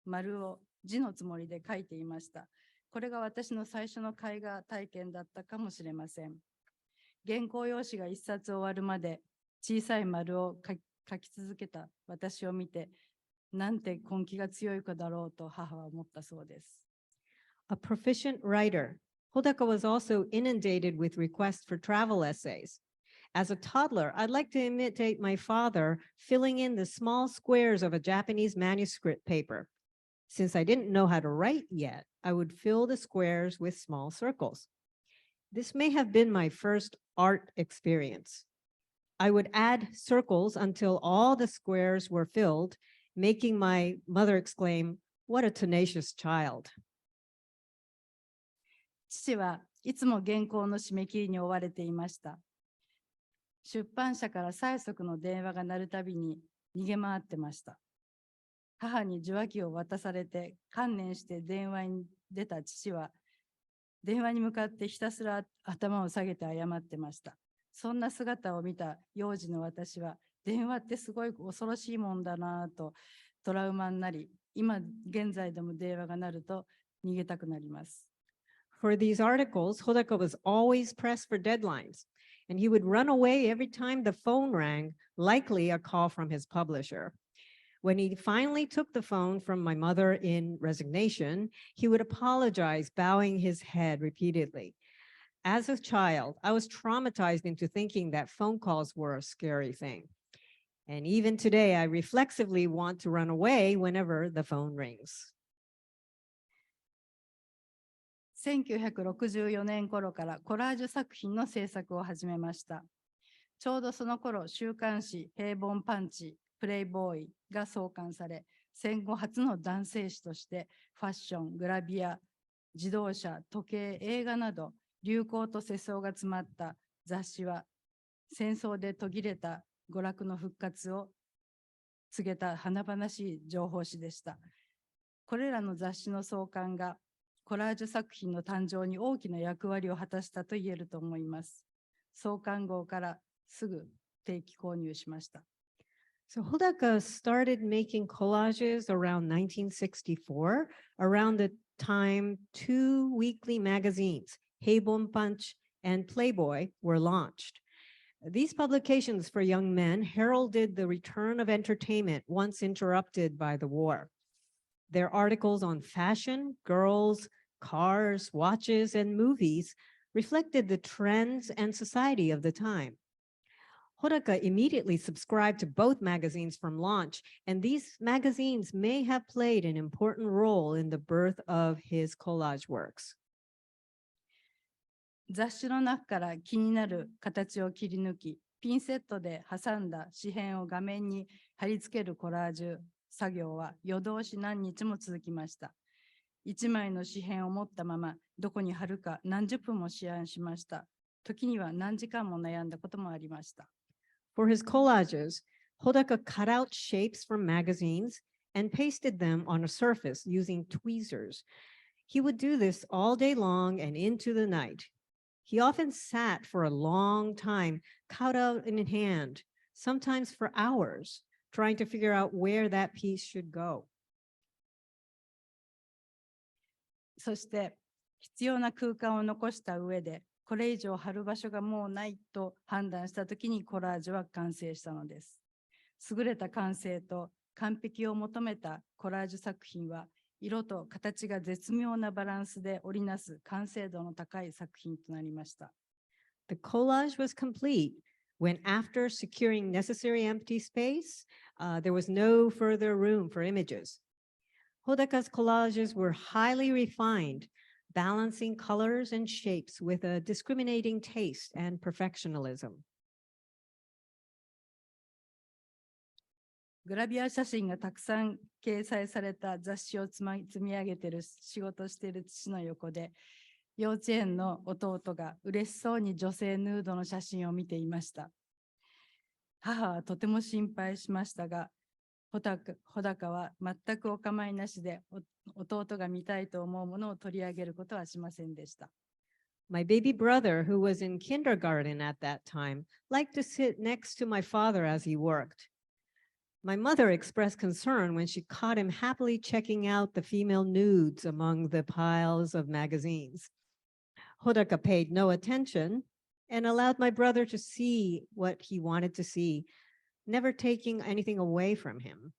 丸を字のつもりで書いていました。これが私の最初の絵画体験だったかもしれません。原稿用紙が一冊終わるまで小さい丸を書き続けた私を見て、なんて根気が強い子だろうと母は思ったそうです。A proficient writer, Hodaka was also inundated with requests for travel essays. As a toddler, I'd like to imitate my father, filling in the small squares of a Japanese manuscript paper. Since I didn't know how to write yet, I would fill the squares with small circles. This may have been my first art experience. I would add circles until all the squares were filled, making my mother exclaim, "What a tenacious child." 父はいつも原稿の締め切りに追われていました。出版社から催促の電話が鳴るたびに逃げ回ってました。母に受話器を渡されて観念して電話に出た父は、電話に向かってひたすら頭を下げて謝ってました。そんな姿を見た幼児の私は、電話ってすごい恐ろしいもんだなぁとトラウマになり、今現在でも電話が鳴ると逃げたくなります。For these articles, Hodaka was always pressed for deadlines, and he would run away every time the phone rang, likely a call from his publisher. When he finally took the phone from my mother in resignation, he would apologize, bowing his head repeatedly. As a child, I was traumatized into thinking that phone calls were a scary thing. And even today, I reflexively want to run away whenever the phone rings. 1964年頃からコラージュ作品の制作を始めました。ちょうどその頃、週刊誌平凡パンチ、プレイボーイが創刊され、戦後初の男性誌としてファッション、グラビア、自動車、時計、映画など流行と世相が詰まった雑誌は、戦争で途切れた娯楽の復活を告げた華々しい情報誌でした。これらの雑誌の創刊がコラージュ作品の誕生に大きな役割を果たしたと言えると思います。創刊号からすぐ定期購入しました。So Hodaka started making collages around 1964, around the time 2 weekly magazines, Heibon Punch and Playboy, were launched. These publications for young men heralded the return of entertainment once interrupted by the war. Their articles on fashion, girls, cars, watches, and movies reflected the trends and society of the time. Hodaka immediately subscribed to both magazines from launch, and these magazines may have played an important role in the birth of his collage works. 雑誌の中から気になる形を切り抜き、ピンセットで挟んだ紙片を画面に貼り付けるコラージュ作業は夜通し何日も続きました。一枚の紙片を持ったままどこに貼るか何十分も思案しました。時には何時間も悩んだこともありました。For his collages, Hodaka cut out shapes from magazines and pasted them on a surface using tweezers. He would do this all day long and into the night. He often sat for a long time, cut out in hand, sometimes for hours, trying to figure out where that piece should go. そして必要な空間を残した上で、これ以上貼る場所がもうないと判断したときにコラージュは完成したのです。優れた完成と完璧を求めたコラージュ作品は、色と形が絶妙なバランスで織りなす完成度の高い作品となりました。The collage was complete when, after securing necessary empty space, there was no further room for images. Hodaka's collages were highly refined, balancing colors and shapes with a discriminating taste and perfectionism. グラビア写真がたくさん掲載された雑誌を積み上げている仕事をしている父の横で、幼稚園の弟が嬉しそうに女性ヌードの写真を見ていました。母はとても心配しましたが、穂高は全くお構いなしで弟が見たいと思うものを取り上げることはしませんでした。My baby brother, who was in kindergarten at that time, liked to sit next to my father as he worked. My mother expressed concern when she caught him happily checking out the female nudes among the piles of magazines. Hodaka paid no attention and allowed my brother to see what he wanted to see, never taking anything away from him.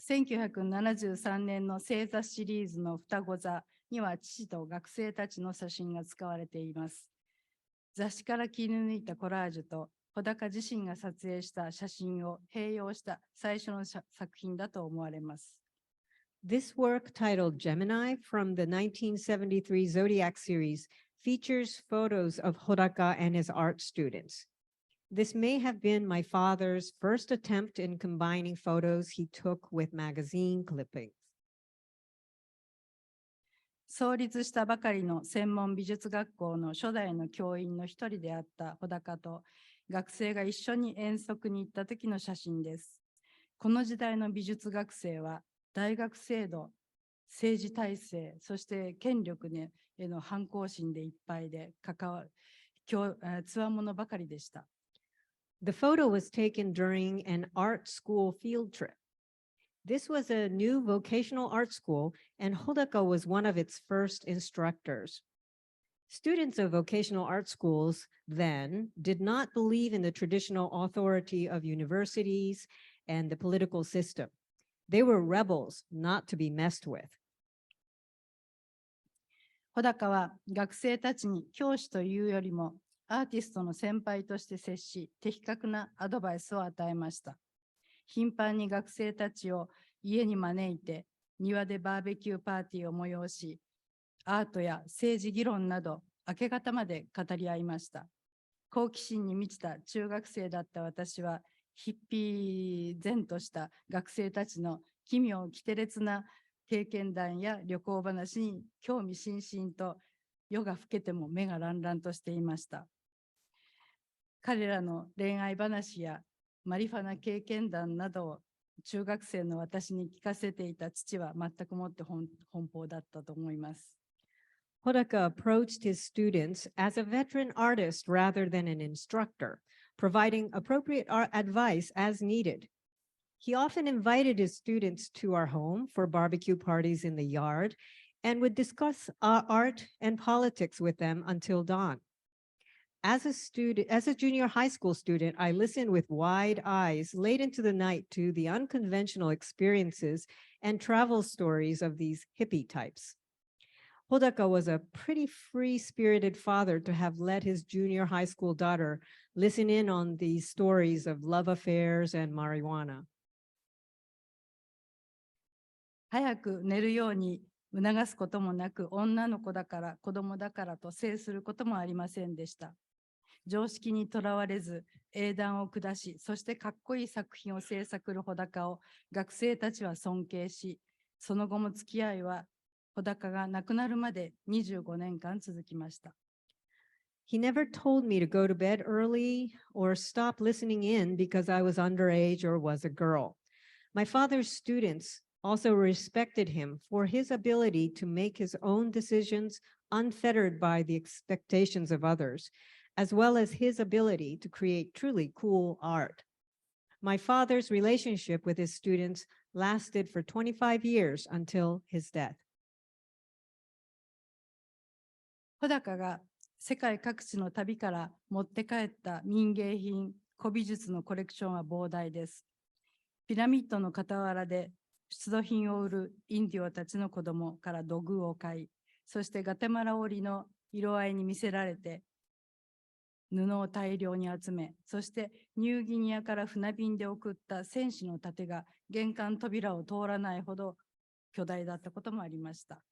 1973年の星座シリーズの双子座には父と学生たちの写真が使われています。雑誌から切り抜いたコラージュと穂高自身が撮影した写真を併用した最初の作品だと思われます。This work, titled Gemini from the 1973 Zodiac series, features photos of Hodaka and his art students. This may have been my father's first attempt in combining photos he took with magazine clippings. 創立したばかりの専門美術学校の初代の教員の一人であった穂高と学生が一緒に遠足に行った時の写真です。この時代の美術学生は大学制度、政治体制、そして権力への反抗心でいっぱいでつわものばかりでした。The photo was taken during an art school field trip. This was a new vocational art school, and Hodaka was one of its first instructors. Students of vocational art schools then did not believe in the traditional authority of universities and the political system. They were rebels not to be messed with. 穂高は学生たちに教師というよりもアーティストの先輩として接し、的確なアドバイスを与えました。頻繁に学生たちを家に招いて、庭でバーベキューパーティーを催し、アートや政治議論など明け方まで語り合いました。好奇心に満ちた中学生だった私は、ヒッピー然とした学生たちの奇妙奇天烈な経験談や旅行話に興味津々と、夜が更けても目がランランとしていました。彼らの恋愛話やマリファナ経験談などを中学生の私に聞かせていた父は全くもって奔放だったと思います。Hodaka approached his students as a veteran artist rather than an instructor, providing appropriate art advice as needed. He often invited his students to our home for barbecue parties in the yard and would discuss art and politics with them until dawn. As a junior high school student, I listened with wide eyes late into the night to the unconventional experiences and travel stories of these hippie types. Hodaka was a pretty free-spirited father to have let his junior high school daughter listen in on these stories of love affairs and marijuana. 早く寝るように促すこともなく、女の子だから子供だからと制することもありませんでした。常識にとらわれず英断を下し、そしてかっこいい作品を制作する穂高を学生たちは尊敬し、その後も付き合いは穂高が亡くなるまで25年間続きました。He never told me to go to bed early or stop listening in because I was underage or was a girl. My father's students also respected him for his ability to make his own decisions unfettered by the expectations of others, as well as his ability to create truly cool art. My father's relationship with his students lasted for 25 years until his death. 穂高が世界各地の旅から持って帰った民芸品、古美術のコレクションは膨大です。ピラミッドの傍らで出土品を売るインディオたちの子供から土偶を買い、そしてガテマラ織の色合いに見せられて布を大量に集め、そしてニューギニアから船便で送った戦士の盾が玄関扉を通らないほど巨大だったこともありました。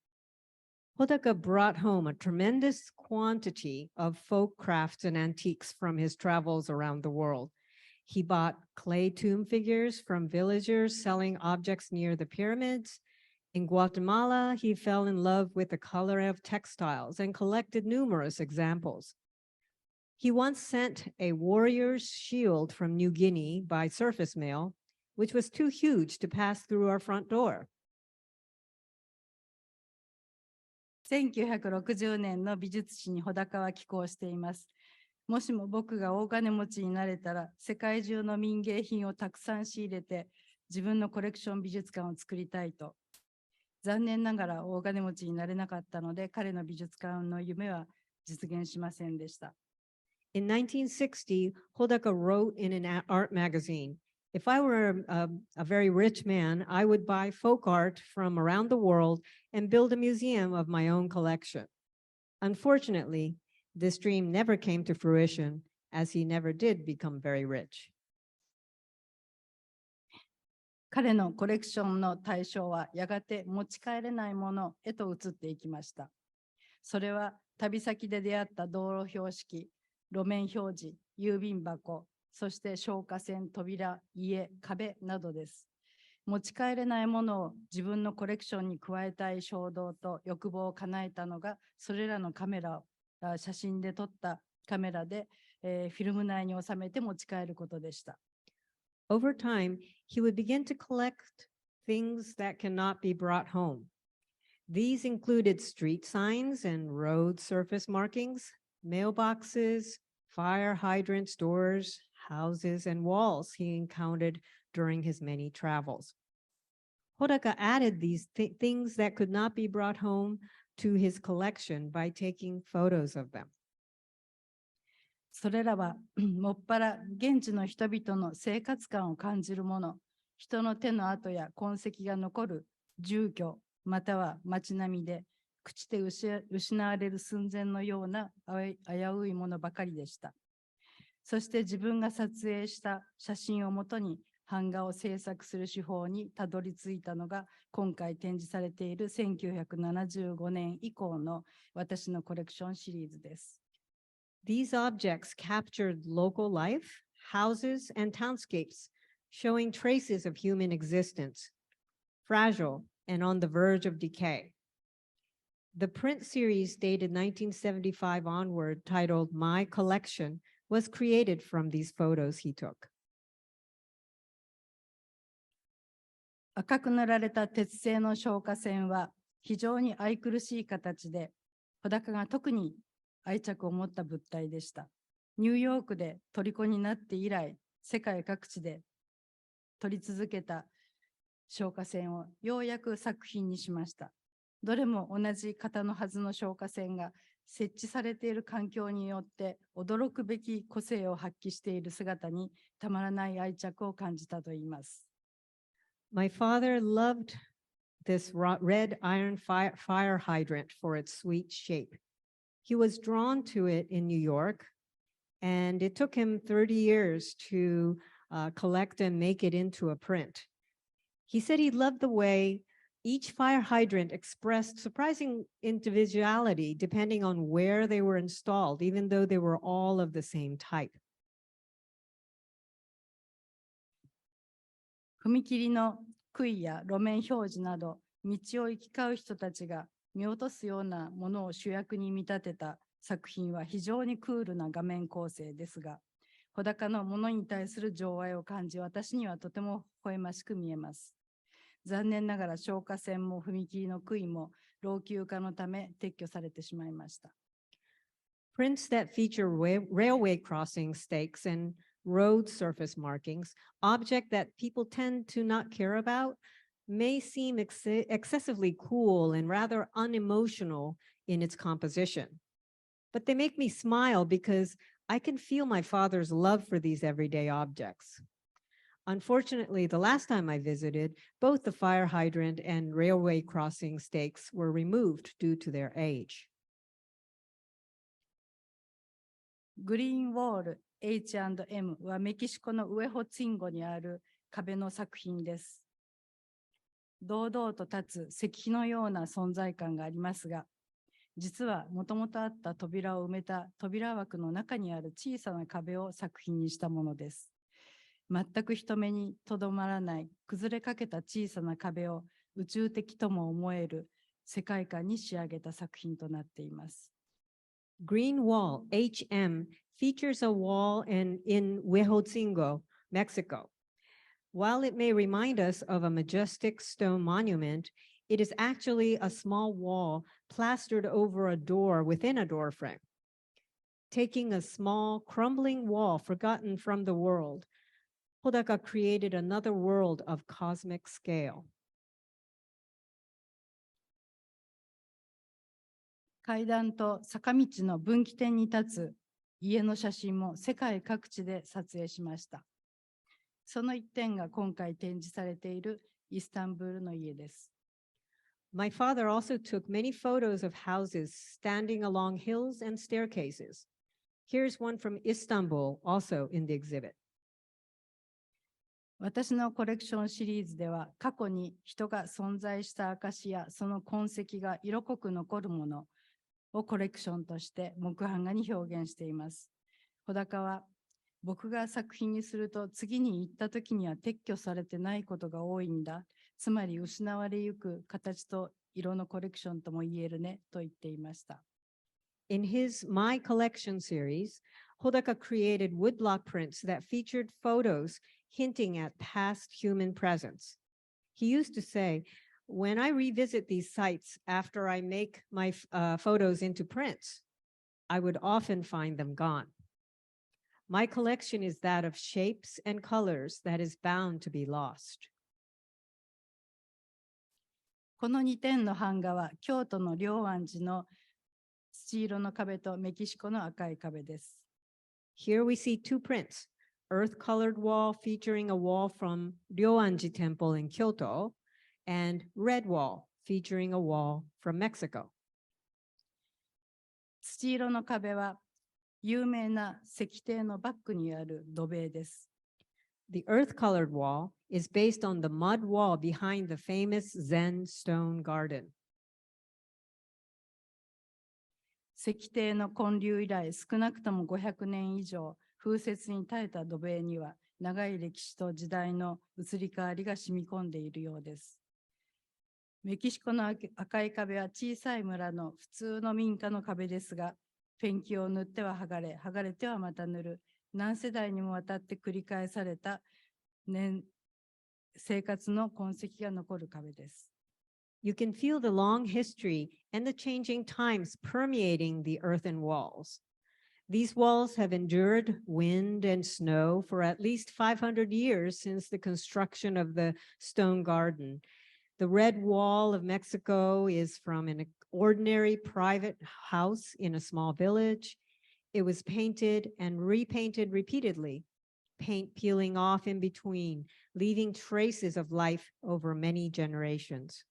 Hodaka brought home a tremendous quantity of folk crafts and antiques from his travels around the world. He bought clay tomb figures from villagers selling objects near the pyramids. In Guatemala, he fell in love with the color of textiles and collected numerous examples. He once sent a warrior's shield from New Guinea by surface mail, which was too huge to pass through our front door. 1960年の美術史に穂高は寄稿しています。もしも僕が大金持ちになれたら、世界中の民芸品をたくさん仕入れて、自分のコレクション美術館を作りたいと。残念ながら大金持ちになれなかったので、彼の美術館の夢は実現しませんでした。In 1960, Hodaka wrote in an art magazine, "If I were a very rich man, I would buy folk art from around the world and build a museum of my own collection." Unfortunately, this dream never came to fruition, as he never did become very rich. 彼のコレクションの対象はやがて持ち帰れないものへと移っていきました。それは旅先で出会った道路標識、路面表示、郵便箱、そして消火栓、扉、家、壁などです。持ち帰れないものを自分のコレクションに加えたい衝動と欲望を叶えたのが、それらのカメラを、写真で撮ったカメラで、フィルム内に収めて持ち帰ることでした。Over time, he would begin to collect things that cannot be brought home. These included street signs and road surface markings, mailboxes, fire hydrants, doors, houses, and walls he encountered during his many travels. Hodaka added these things that could not be brought home to his collection by taking photos of them. それらはもっぱら現地の人々の生活感を感じるもの、人の手の跡や痕跡が残る住居または街並みで朽ちて失われる寸前のような危ういものばかりでした。そして自分が撮影した写真をもとに版画を制作する手法にたどり着いたのが今回展示されている1975年以降の私のコレクションシリーズです。These objects captured local life, houses, and townscapes, showing traces of human existence, fragile and on the verge of decay. The print series dated 1975 onward, titled My Collection, was created from these photos he took. 赤く塗られた鉄製の消火栓は非常に愛くるしい形で、穂高が特に愛着を持った物体でした。ニューヨークで虜になって以来、世界各地で撮り続けた消火栓をようやく作品にしました。どれも同じ型のはずの消火栓が設置されている環境によって驚くべき個性を発揮している姿にたまらない愛着を感じたといいます。My father loved this red iron fire hydrant for its sweet shape. He was drawn to it in New York, and it took him 30 years to collect and make it into a print. He said he loved the way each fire hydrant expressed surprising individuality depending on where they were installed, even though they were all of the same type. 踏切の杭や路面表示など道を行き交う人たちが見落とすようなものを主役に見立てた作品は非常にクールな画面構成ですが、穂高のものに対する情愛を感じ、私にはとても微笑ましく見えます。残念ながら消火栓も踏切の杭も老朽化のため撤去されてしまいました。Prints that feature railway crossing stakes and road surface markings, object that people tend to not care about, may seem excessively cool and rather unemotional in its composition. But they make me smile because I can feel my father's love for these everyday objects. Unfortunately, the last time I visited, both the fire hydrant and railway crossing stakes were removed due to their age. グリーンウォール H&M はメキシコのウエホツィンゴにある壁の作品です。堂々と立つ石碑のような存在感がありますが、実はもともとあった扉を埋めた扉枠の中にある小さな壁を作品にしたものです。全く人目にとどまらない崩れかけた小さな壁を宇宙的とも思える世界観に仕上げた作品となっています。Green Wall, HM, features a wall in Huejotzingo, Mexico. While it may remind us of a majestic stone monument, it is actually a small wall plastered over a door within a door frame. Taking a small, crumbling wall forgotten from the world, Hodaka created another world of cosmic scale. 階段と坂道の分岐点に立つ家の写真も世界各地で撮影しました。その一点が今回展示されているイスタンブールの家です。My father also took many photos of houses standing along hills and staircases. Here's one from Istanbul, also in the exhibit. 私のコレクションシリーズでは過去に人が存在した証やその痕跡が色濃く残るものをコレクションとして木版画に表現しています。穂高は僕が作品にすると次に行った時には撤去されてないことが多いんだ。つまり失われゆく形と色のコレクションとも言えるねと言っていました。In his My Collection series, Hodaka created woodblock prints that featured photos hinting at past human presence. He used to say, when I revisit these sites after I make my photos into prints, I would often find them gone. My collection is that of shapes and colors that is bound to be lost. この2点の版画は京都の龍安寺の土色の壁とメキシコの赤い壁です。Here we see two prints, earth-colored wall featuring a wall from Ryoanji Temple in Kyoto, and red wall featuring a wall from Mexico. 土色の壁は有名な石庭のバックにある土塀です。The earth-colored wall is based on the mud wall behind the famous Zen stone garden. 石庭の建立以来少なくとも500年以上風雪に耐えた土塀には長い歴史と時代の移り変わりが染み込んでいるようです。メキシコの赤い壁は小さい村の普通の民家の壁ですが、ペンキを塗っては剥がれ、剥がれてはまた塗る、何世代にもわたって繰り返された生活の痕跡が残る壁です。You can feel the long history and the changing times permeating the earthen walls. These walls have endured wind and snow for at least 500 years since the construction of the stone garden. The red wall of Mexico is from an ordinary private house in a small village. It was painted and repainted repeatedly, paint peeling off in between, leaving traces of life over many generations.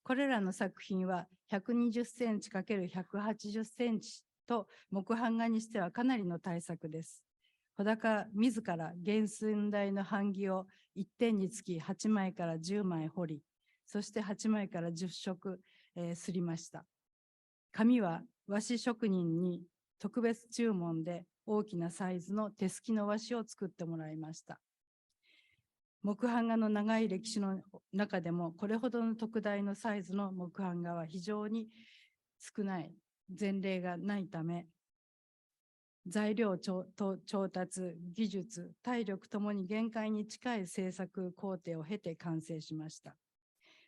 これらの作品は120センチ ×180 センチと木版画にしてはかなりの大作です。穂高自ら原寸大の版木を1点につき8枚から10枚彫り、そして8枚から10色、すりました。紙は和紙職人に特別注文で大きなサイズの手すきの和紙を作ってもらいました。木版画の長い歴史の中でもこれほどの特大のサイズの木版画は非常に少ない前例がないため、材料調達、技術、体力ともに限界に近い制作工程を経て完成しました。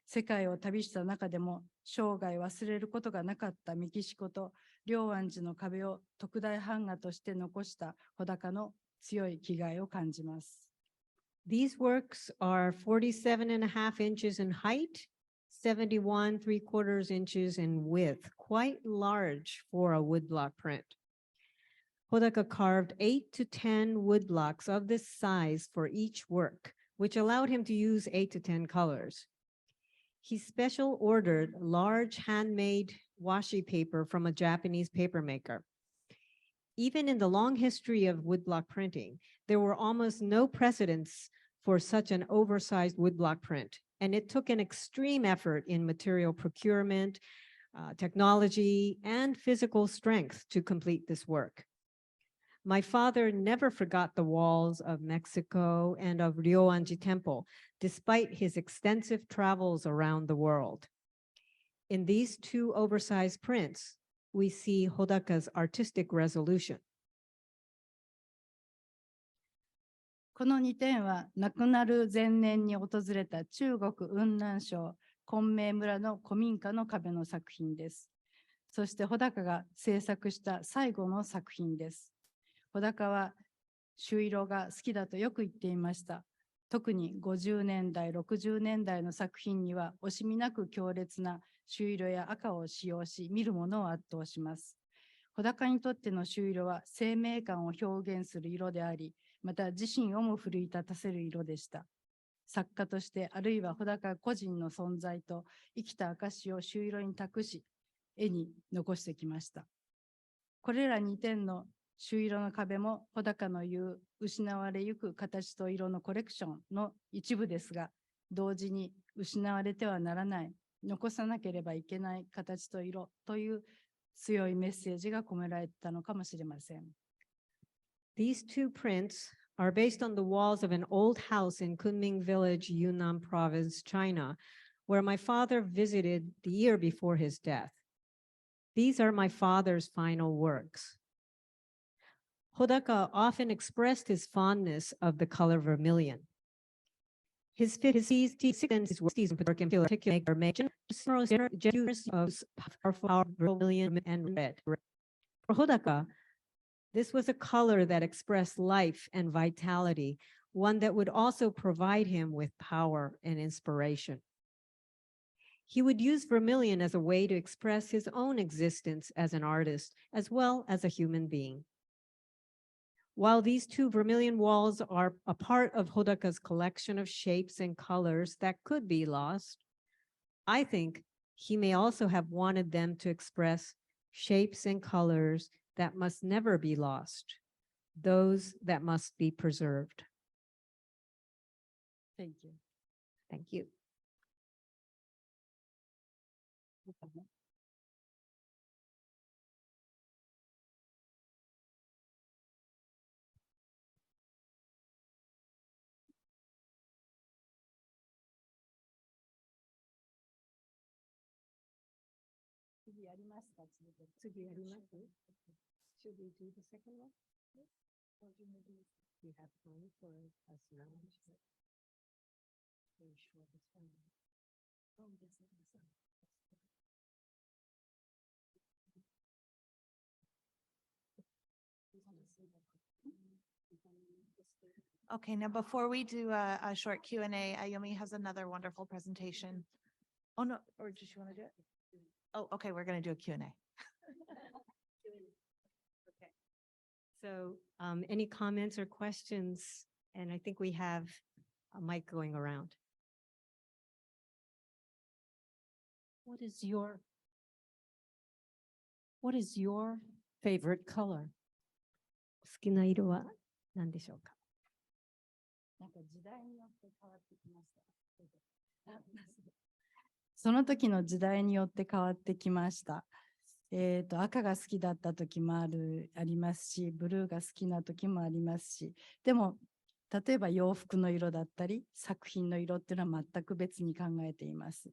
世界を旅した中でも生涯忘れることがなかったメキシコと龍安寺の壁を特大版画として残した穂高の強い気概を感じます。These works are 47.5 inches in height, 71 3/4 inches in width, quite large for a woodblock print. Hodaka carved 8 to 10 woodblocks of this size for each work, which allowed him to use 8 to 10 colors. He special ordered large handmade washi paper from a Japanese paper maker. Even in the long history of woodblock printing, there were almost no precedents for such an oversized woodblock print, and it took an extreme effort in material procurement, technology, and physical strength to complete this work. My father never forgot the walls of Mexico and of Ryoanji Temple, despite his extensive travels around the world. In these two oversized prints, we see Hodaka's artistic resolution. この2点は亡くなる前年に訪れた中国雲南省昆明村の古民家の壁の作品です。そして穂高が制作した最後の作品です。穂高は朱色が好きだとよく言っていました。特に50年代、60年代の作品には惜しみなく強烈な朱色や赤を使用し、見る者を圧倒します。穂高にとっての朱色は生命感を表現する色であり、また自身をも奮い立たせる色でした。作家として、あるいは穂高個人の存在と生きた証を朱色に託し、絵に残してきました。これら2点の朱色の壁も穂高の言う失われゆく形と色のコレクションの一部ですが、同時に失われてはならない、残さなければいけない形と色という強いメッセージが込められたのかもしれません。These two prints are based on the walls of an old house in Kunming Village, Yunnan Province, China, where my father visited the year before his death. These are my father's final works. Hodaka often expressed his fondness of the color vermilion. His work in particular make of powerful vermilion and red. For Hodaka, this was a color that expressed life and vitality, one that would also provide him with power and inspiration. He would use vermilion as a way to express his own existence as an artist, as well as a human being. While these two vermilion walls are a part of Hodaka's collection of shapes and colors that could be lost, I think he may also have wanted them to express shapes and colors that must never be lost, those that must be preserved. Thank you. Thank you. Should we do the second one? Or do you have time for us now? Very short this one. Oh, this is Okay, now before we do a short Q&A, Ayomi has another wonderful presentation. Oh, no, or does she want to do it? Oh, okay, we're going to do a Q&A. Okay. So any comments or questions? And I think we have a mic going around. What is your favorite color? 好きな色は何でしょうか？なんか時代によって変わってきました。その時の時代によって変わってきました。赤が好きだった時もありますし、ブルーが好きな時もありますし、でも例えば洋服の色だったり作品の色っていうのは全く別に考えています。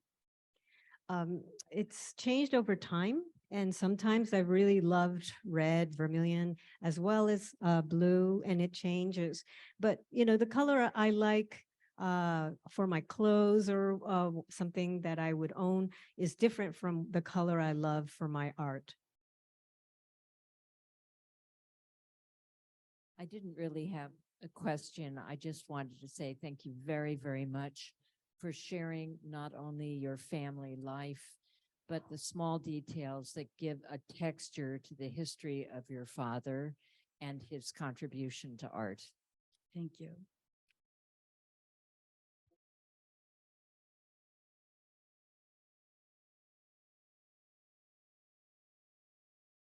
It's changed over time. And sometimes I really loved red, vermilion, as well as blue, and it changes. But, the color I like for my clothes or something that I would own is different from the color I love for my art. I didn't really have a question. I just wanted to say thank you very, very much for sharing not only your family life, but the small details that give a texture to the history of your father and his contribution to art. Thank you.